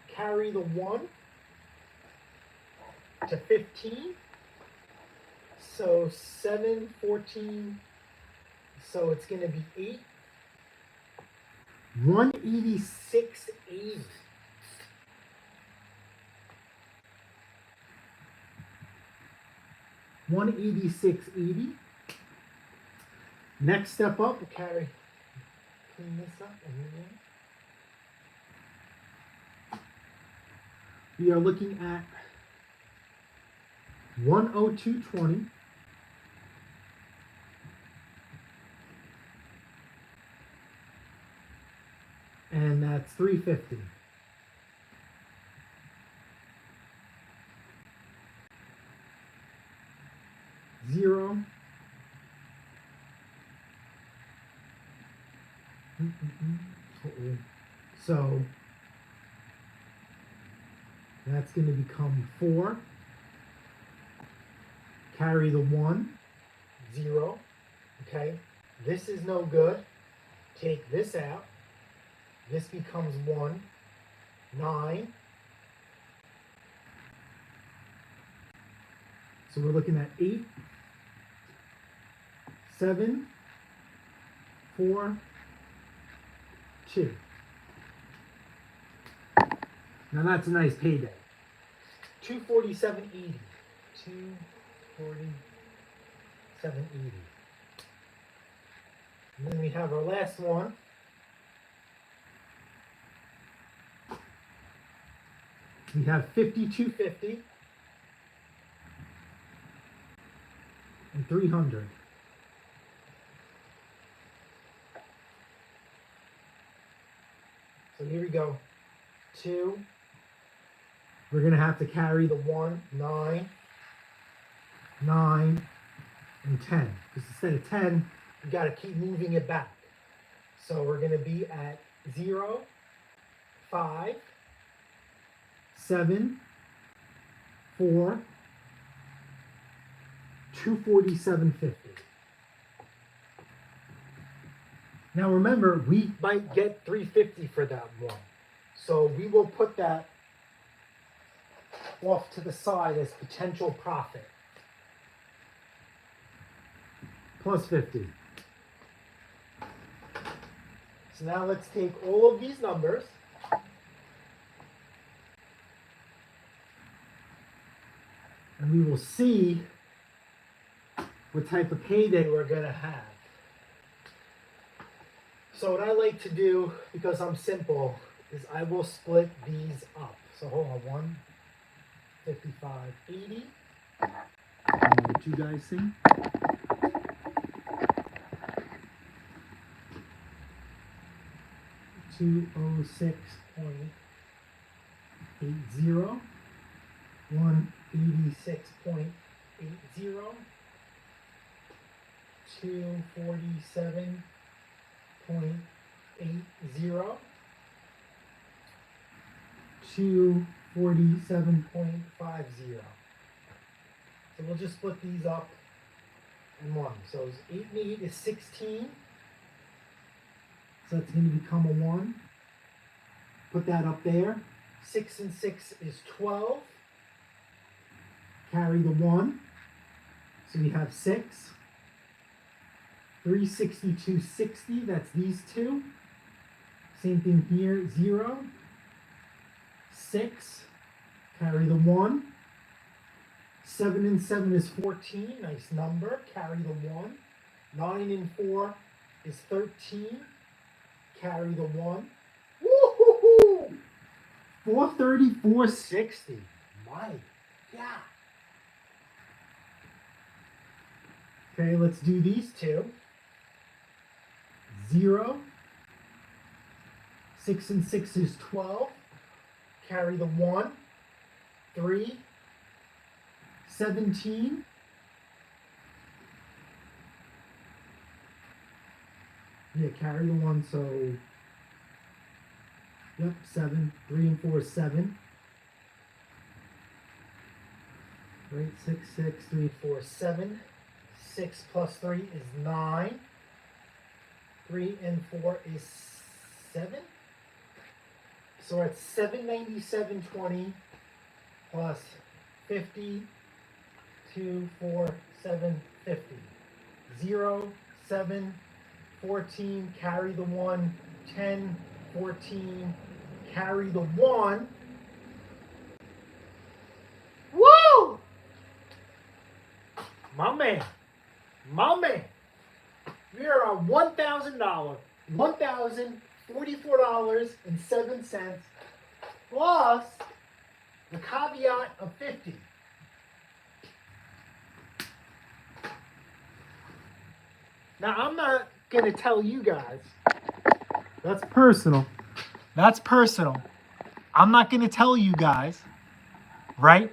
Speaker 1: Carry the 1 to 15. So 7, 14. So it's going to be 8. 186.80. $186.80. Next step up, we'll clean this up and we are looking at 102.20. And that's 350. Zero. So that's going to become 4. Carry the 1. 0. Okay. This is no good. Take this out. This becomes 1, 9. So we're looking at 8, 7, 4, 2. Now that's a nice payday. 247.80. 247.80. And then we have our last one. We have 52.50 and 300. So here we go. 2. We're going to have to carry the 1, 9, 9, and 10. Because instead of 10, we got to keep moving it back. So we're going to be at 0, 5, 7, 4, 247.50. Now remember, we might get 350 for that one. So we will put that off to the side as potential profit. Plus 50. So now let's take all of these numbers and we will see what type of payday we're going to have. So what I like to do, because I'm simple, is I will split these up. So hold on, 155.80. What you guys see? $206.80, 186.80, 247.80, 247.50. So we'll just split these up in one. So 8 and 8 is 16. So that's going to become a 1. Put that up there. 6 and 6 is 12. Carry the 1. So we have 6. 362.60. That's these two. Same thing here. 0. 6. Carry the 1. 7 and 7 is 14. Nice number. Carry the 1. 9 and 4 is 13. Carry the 1. Woo-hoo-hoo! 434.60. My God. Okay, let's do these two. 0. 6 and 6 is 12. Carry the 1. 3. 17. Yeah, carry the 1, so yep, 7. 3 and 4 is 7. Right, 6, 6, 3, 4, 7. 6 plus 3 is 9. 3 and 4 is 7. So it's 797.20 plus 50, 2, 4, 7, 50. 0, 7, 14, carry the 1, 10, 14, carry the 1. Woo! My man. We are on $1,000, $1,044.07 plus the caveat of 50. Now, I'm not going to tell you guys. That's personal. I'm not going to tell you guys, right?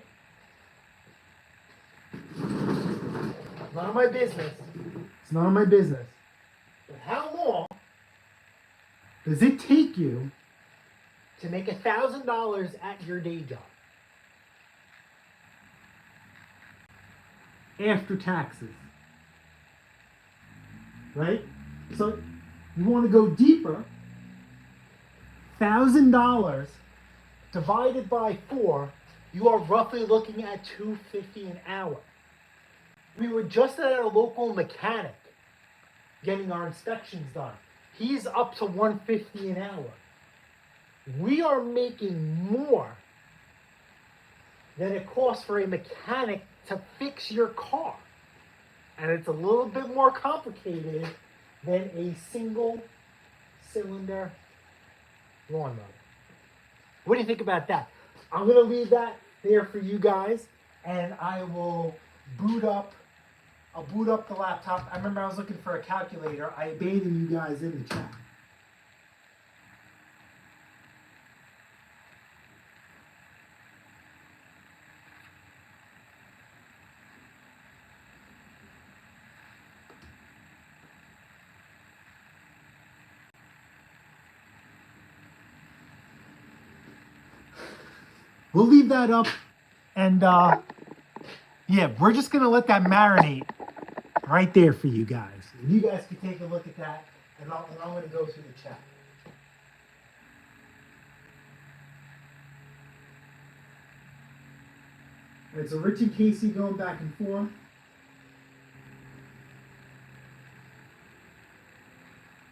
Speaker 1: None of my business. It's none of my business. But how long does it take you to make $1,000 at your day job? After taxes. Right? So you want to go deeper. $1,000 divided by 4, you are roughly looking at $250 an hour. We were just at a local mechanic getting our inspections done. He's up to $150 an hour. We are making more than it costs for a mechanic to fix your car. And it's a little bit more complicated than a single cylinder lawnmower. What do you think about that? I'm going to leave that there for you guys, and I will I'll boot up the laptop. I remember I was looking for a calculator. I abandoned you guys in the chat. We'll leave that up, and yeah, we're just gonna let that marinate right there for you guys. You guys can take a look at that, and I'm gonna go through the chat. All right, so Rich and Casey going back and forth.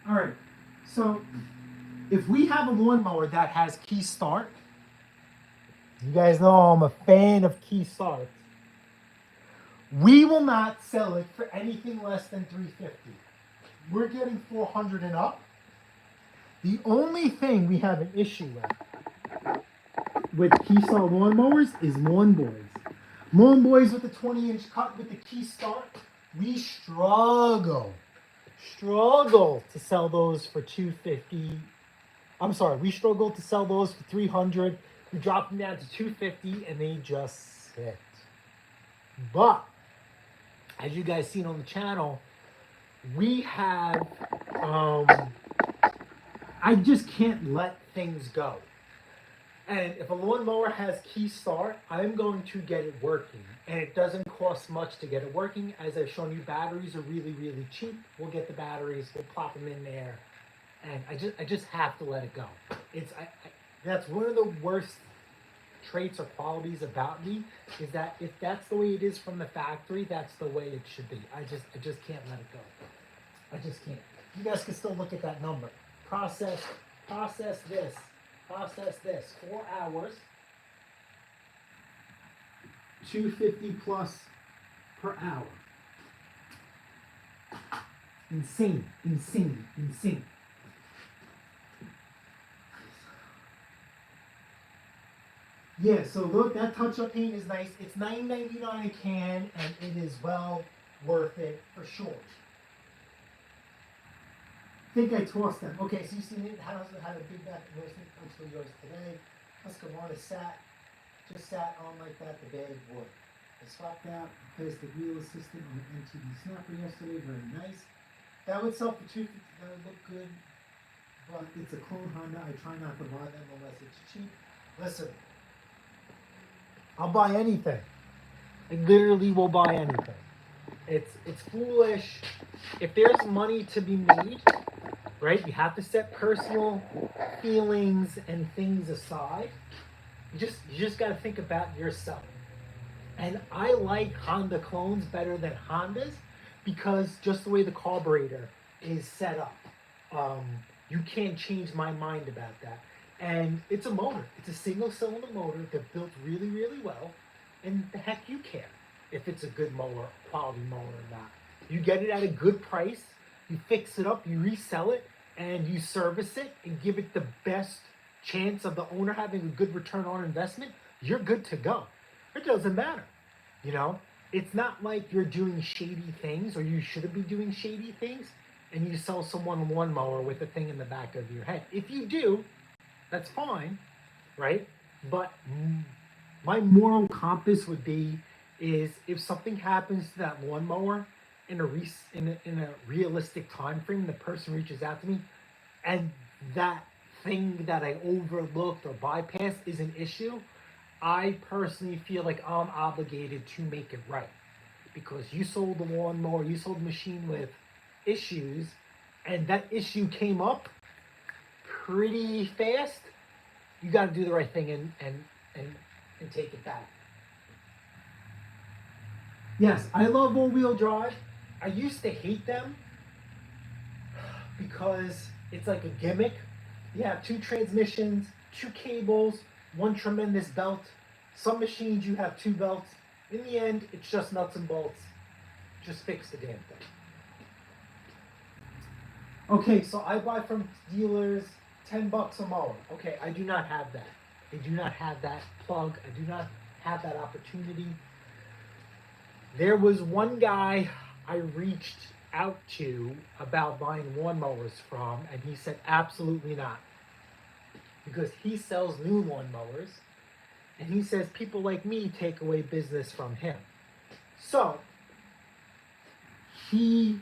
Speaker 1: All right, so if we have a lawnmower that has key start, you guys know I'm a fan of key starts. We will not sell it for anything less than $350. We're getting 400 and up. The only thing we have an issue with key start lawnmowers is Lawn Boys. Lawn Boys with the 20-inch cut with the key start, we struggle to sell those for $250. I'm sorry, we struggle to sell those for $300. We drop them down to $250 and they just sit. But as you guys seen on the channel, we have I just can't let things go. And if a lawnmower has key start, I'm going to get it working. And it doesn't cost much to get it working. As I've shown you, batteries are really, really cheap. We'll get the batteries, we'll plop them in there. And I just have to let it go. That's one of the worst traits or qualities about me, is that if that's the way it is from the factory, that's the way it should be. I just can't let it go. I just can't. You guys can still look at that number. Process this. 4 hours, $250 plus per hour. Insane. Yeah, so look, that touch-up paint is nice. It's $9.99 a can, and it is well worth it for sure. I think I tossed them. Okay, so you see it had a big back roasting until yours today. Husqvarna just sat on like that, the bag of wood. I swapped out the plastic wheel assistant on the MTD snapper yesterday, very nice. That would sell for $250, that would look good, but it's a clone Honda. I try not to buy them unless it's cheap. Listen, I'll buy anything. I literally will buy anything. It's foolish. If there's money to be made, right? You have to set personal feelings and things aside. You just got to think about yourself. And I like Honda clones better than Hondas because just the way the carburetor is set up, you can't change my mind about that. And it's a motor. It's a single-cylinder motor. They're built really, really well. And the heck you care if it's a good mower, quality mower or not. You get it at a good price. You fix it up. You resell it. And you service it and give it the best chance of the owner having a good return on investment, you're good to go. It doesn't matter. You know, it's not like you're doing shady things or you shouldn't be doing shady things and you sell someone a lawnmower with a thing in the back of your head. If you do, that's fine, right? But my moral compass would be is if something happens to that lawnmower in a realistic time frame, the person reaches out to me, and that thing that I overlooked or bypassed is an issue, I personally feel like I'm obligated to make it right. Because you sold the lawnmower, you sold the machine with issues, and that issue came up pretty fast, you got to do the right thing and take it back. Yes, I love all-wheel drive. I used to hate them because it's like a gimmick. You have 2 transmissions, 2 cables, 1 tremendous belt. Some machines you have 2 belts. In the end, it's just nuts and bolts. Just fix the damn thing. Okay, so I buy from dealers $10 a mower. Okay, I do not have that. I do not have that plug. I do not have that opportunity. There was one guy I reached out to about buying lawnmowers from, and he said absolutely not. Because he sells new lawnmowers, and he says people like me take away business from him. So, he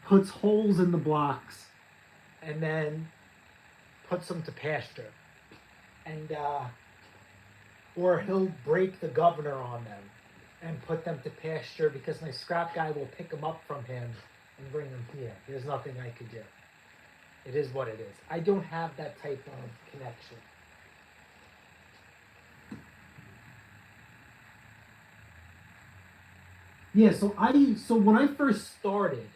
Speaker 1: puts holes in the blocks and then puts them to pasture. And, or he'll break the governor on them and put them to pasture because my scrap guy will pick them up from him and bring them here. There's nothing I could do. It is what it is. I don't have that type of connection. Yeah, so when I first started,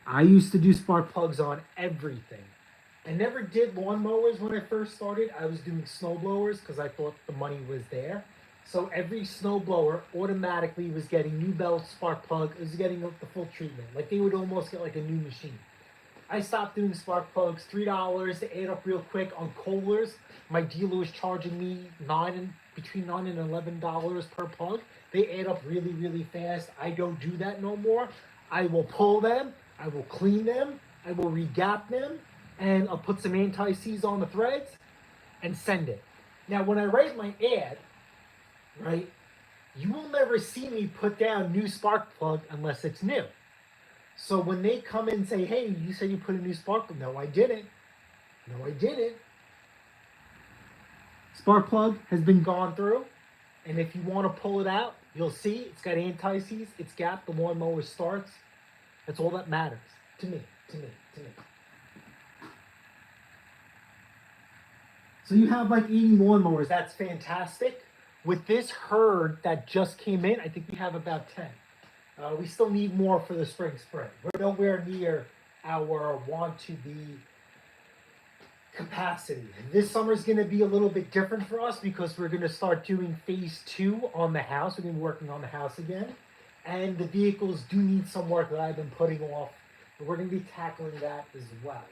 Speaker 1: I used to do spark plugs on everything. I never did lawnmowers when I first started. I was doing snow blowers because I thought the money was there. So every snow blower automatically was getting new belt spark plug. It was getting the full treatment. Like they would almost get like a new machine. I stopped doing spark plugs. $3 to add up real quick on Kohlers. My dealer was charging me between $9 and $11 per plug. They add up really, really fast. I don't do that no more. I will pull them. I will clean them. I will re-gap them. And I'll put some anti-seize on the threads and send it. Now, when I write my ad, right, you will never see me put down new spark plug unless it's new. So when they come in and say, hey, you said you put a new spark plug. No, I didn't. No, I didn't. Spark plug has been gone through. And if you want to pull it out, you'll see it's got anti-seize. It's gapped. The lawnmower starts. That's all that matters to me. So you have like 80 lawnmowers. That's fantastic. With this herd that just came in, I think we have about 10. We still need more for the spring spread. We're nowhere near our want-to-be capacity. This summer is going to be a little bit different for us because we're going to start doing phase 2 on the house. We're going to be working on the house again. And the vehicles do need some work that I've been putting off. But we're going to be tackling that as well.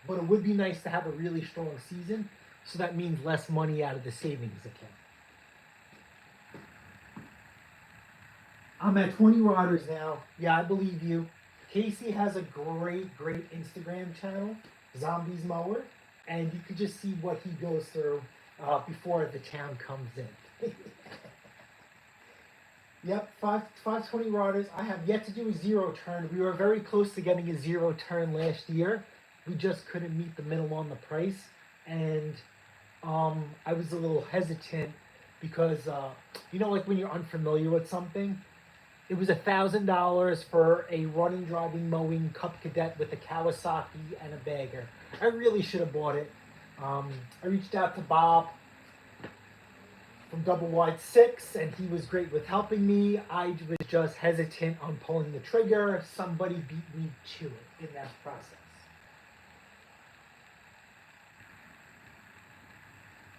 Speaker 1: But it would be nice to have a really strong season, so that means less money out of the savings account. I'm at 20 riders now. Yeah, I believe you. Casey has a great Instagram channel, Zombies Mower, and you could just see what he goes through before the town comes in. Yep, 520 riders. I have yet to do a zero turn. We were very close to getting a zero turn last year. We just couldn't meet the middle on the price, and I was a little hesitant because you know, like when you're unfamiliar with something. It was $1,000 for a running, driving, mowing Cup Cadet with a Kawasaki and a bagger. I really should have bought it. I reached out to Bob from d.i.y 6, and he was great with helping me. I was just hesitant on pulling the trigger. Somebody beat me to it in that process.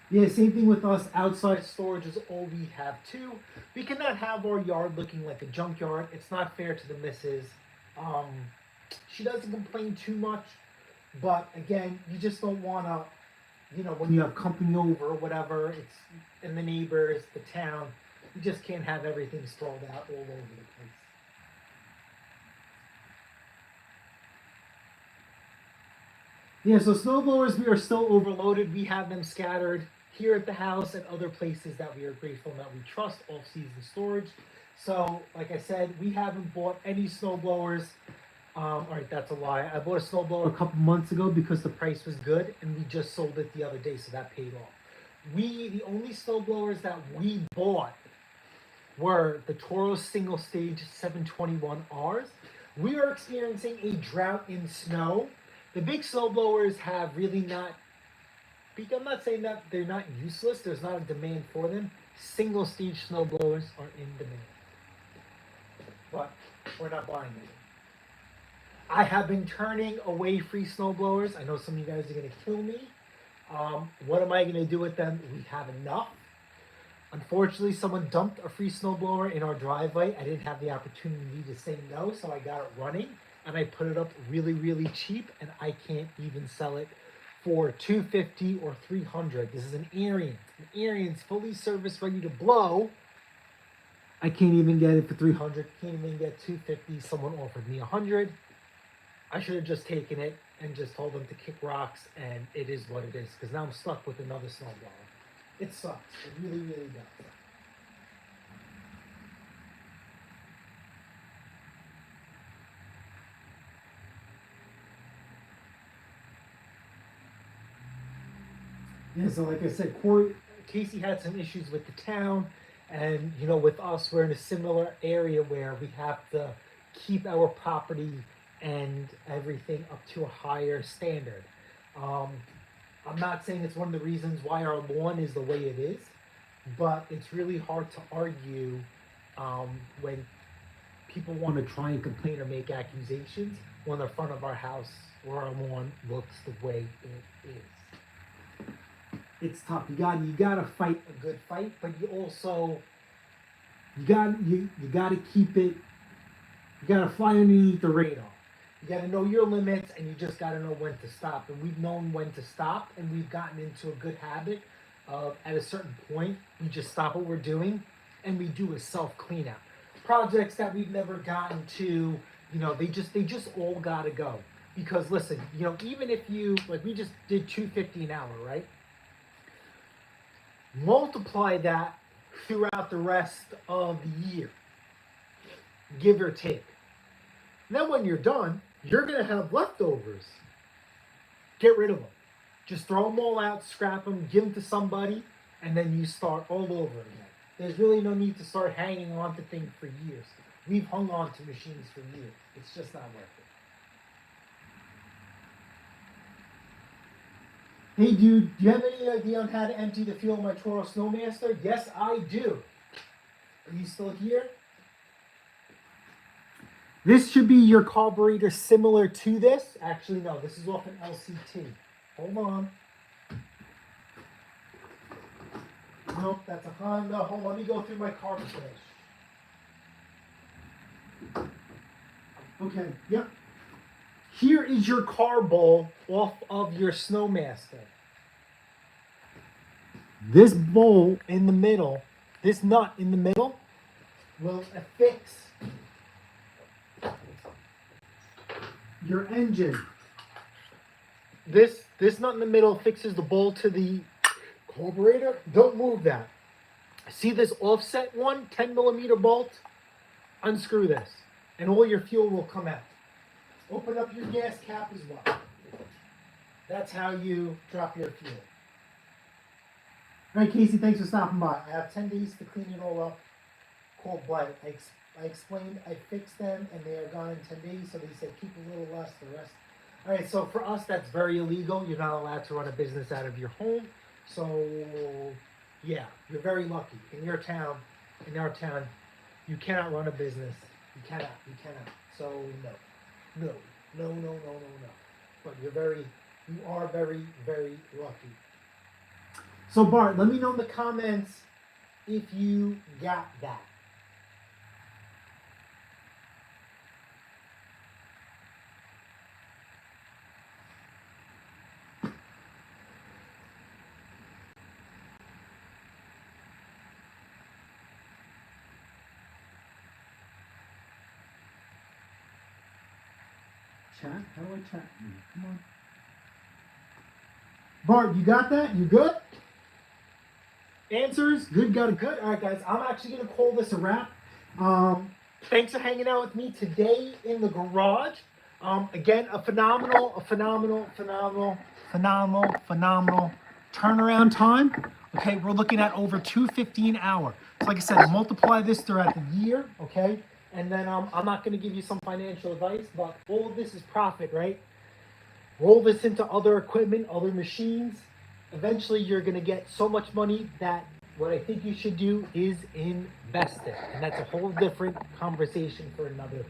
Speaker 1: Yeah, same thing with us. Outside storage is all we have too. We cannot have our yard looking like a junkyard. It's not fair to the missus. She doesn't complain too much, but again, you just don't want to, you know, when you have company over or whatever, it's and the neighbors, the town, you just can't have everything sprawled out all over the place. Yeah, so snow blowers, we are still overloaded. We have them scattered here at the house and other places that we are grateful and that we trust off-season storage. So, like I said, we haven't bought any snow blowers. All right, that's a lie. I bought a snow blower a couple months ago because the price was good, and we just sold it the other day, so that paid off. The only snow blowers that we bought were the Toro single stage 721Rs. We are experiencing a drought in snow. The big snow blowers have really not, I'm not saying that they're not useless, there's not a demand for them. Single stage snow blowers are in demand. But we're not buying them. I have been turning away free snow blowers. I know some of you guys are going to kill me. What am I going to do with them? We have enough. Unfortunately, someone dumped a free snowblower in our driveway. I didn't have the opportunity to say no, so I got it running and I put it up really, really cheap, and I can't even sell it for 250 or 300. This is an Arian. An Arian's fully serviced, ready to blow. I can't even get it for 300. Can't even get 250. Someone offered me 100. I should have just taken it and just told them to kick rocks, and it is what it is. Because now I'm stuck with another snowblower. It sucks. It really, really does. Yeah, so like I said, Casey had some issues with the town, and with us, we're in a similar area where we have to keep our property and everything up to a higher standard. I'm not saying it's one of the reasons why our lawn is the way it is, but it's really hard to argue when people want to try and complain or make accusations when the front of our house or our lawn looks the way it is. It's tough. You gotta fight a good fight, but you also you gotta keep it. You gotta fly underneath the radar. You gotta know your limits, and you just gotta know when to stop. And we've known when to stop, and we've gotten into a good habit of, at a certain point, we just stop what we're doing, and we do a self cleanup. Projects that we've never gotten to, they just all gotta go. Because listen, even if you, like, we just did 250 an hour, right? Multiply that throughout the rest of the year, give or take. Then when you're done, you're going to have leftovers. Get rid of them. Just throw them all out, scrap them, give them to somebody, and then you start all over again. There's really no need to start hanging on to things for years. We've hung on to machines for years. It's just not worth it. Hey dude, do you have any idea on how to empty the fuel of my Toro Snowmaster? Yes, I do. Are you still here? This should be your carburetor similar to this. Actually, no, this is off an LCT. Hold on. Nope, that's a Honda. Hold on, let me go through my carb finish. Okay, yep. Here is your carb bowl off of your Snowmaster. This bowl in the middle, this nut in the middle, will affix your engine. This nut in the middle fixes the bowl to the carburetor. Don't move that. See this offset one, 10 millimeter bolt? Unscrew this, and all your fuel will come out. Open up your gas cap as well. That's how you drop your fuel. All right, Casey, thanks for stopping by. I have 10 days to clean it all up. Cold blood. I explained, I fixed them, and they are gone in 10 days, so they said keep a little less, the rest. All right, so for us, that's very illegal. You're not allowed to run a business out of your home. So, yeah, you're very lucky. In our town, you cannot run a business. You cannot. So, no. But you are very, very lucky. So Bart, let me know in the comments if you got that. Chat? How do I chat? Come on. Bart, you got that? You good? Answers? Good, got it, good. All right, guys, I'm actually going to call this a wrap. Thanks for hanging out with me today in the garage. Again, a phenomenal turnaround time. Okay, we're looking at over 250 an hour. So like I said, multiply this throughout the year, okay? And then I'm not going to give you some financial advice, but all of this is profit, right? Roll this into other equipment, other machines. Eventually, you're going to get so much money that what I think you should do is invest it. And that's a whole different conversation for another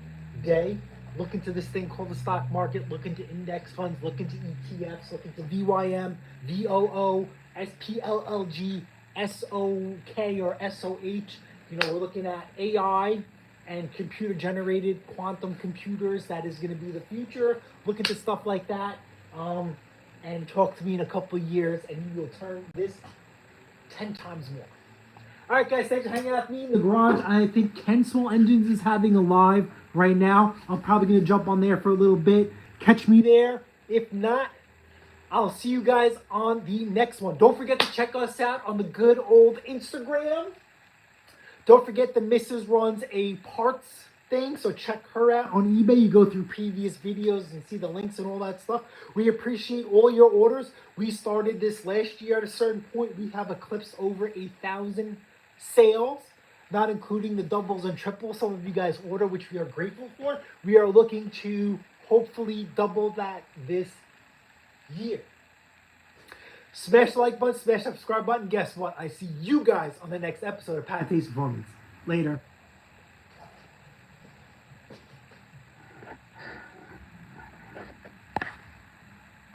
Speaker 1: day. Look into this thing called the stock market. Look into index funds. Look into ETFs. Look into VYM, VOO, SPLLG, SOK or SOH. You know, we're looking at AI and computer generated quantum computers. That is going to be the future. Look into stuff like that, and talk to me in a couple of years, and you will turn this 10 times more. All right, guys, thanks for hanging out with me in the garage. I think Ken Small Engines is having a live right now. I'm probably going to jump on there for a little bit. Catch me there. If not, I'll see you guys on the next one. Don't forget to check us out on the good old Instagram. Don't forget the missus runs a parts thing, so check her out on eBay. You go through previous videos and see the links and all that stuff. We appreciate all your orders. We started this last year at a certain point. We have eclipsed over 1,000 sales, not including the doubles and triples some of you guys order, which we are grateful for. We are looking to hopefully double that this year. Smash the like button, smash the subscribe button. Guess what? I see you guys on the next episode of Pat Taste Performance. Later.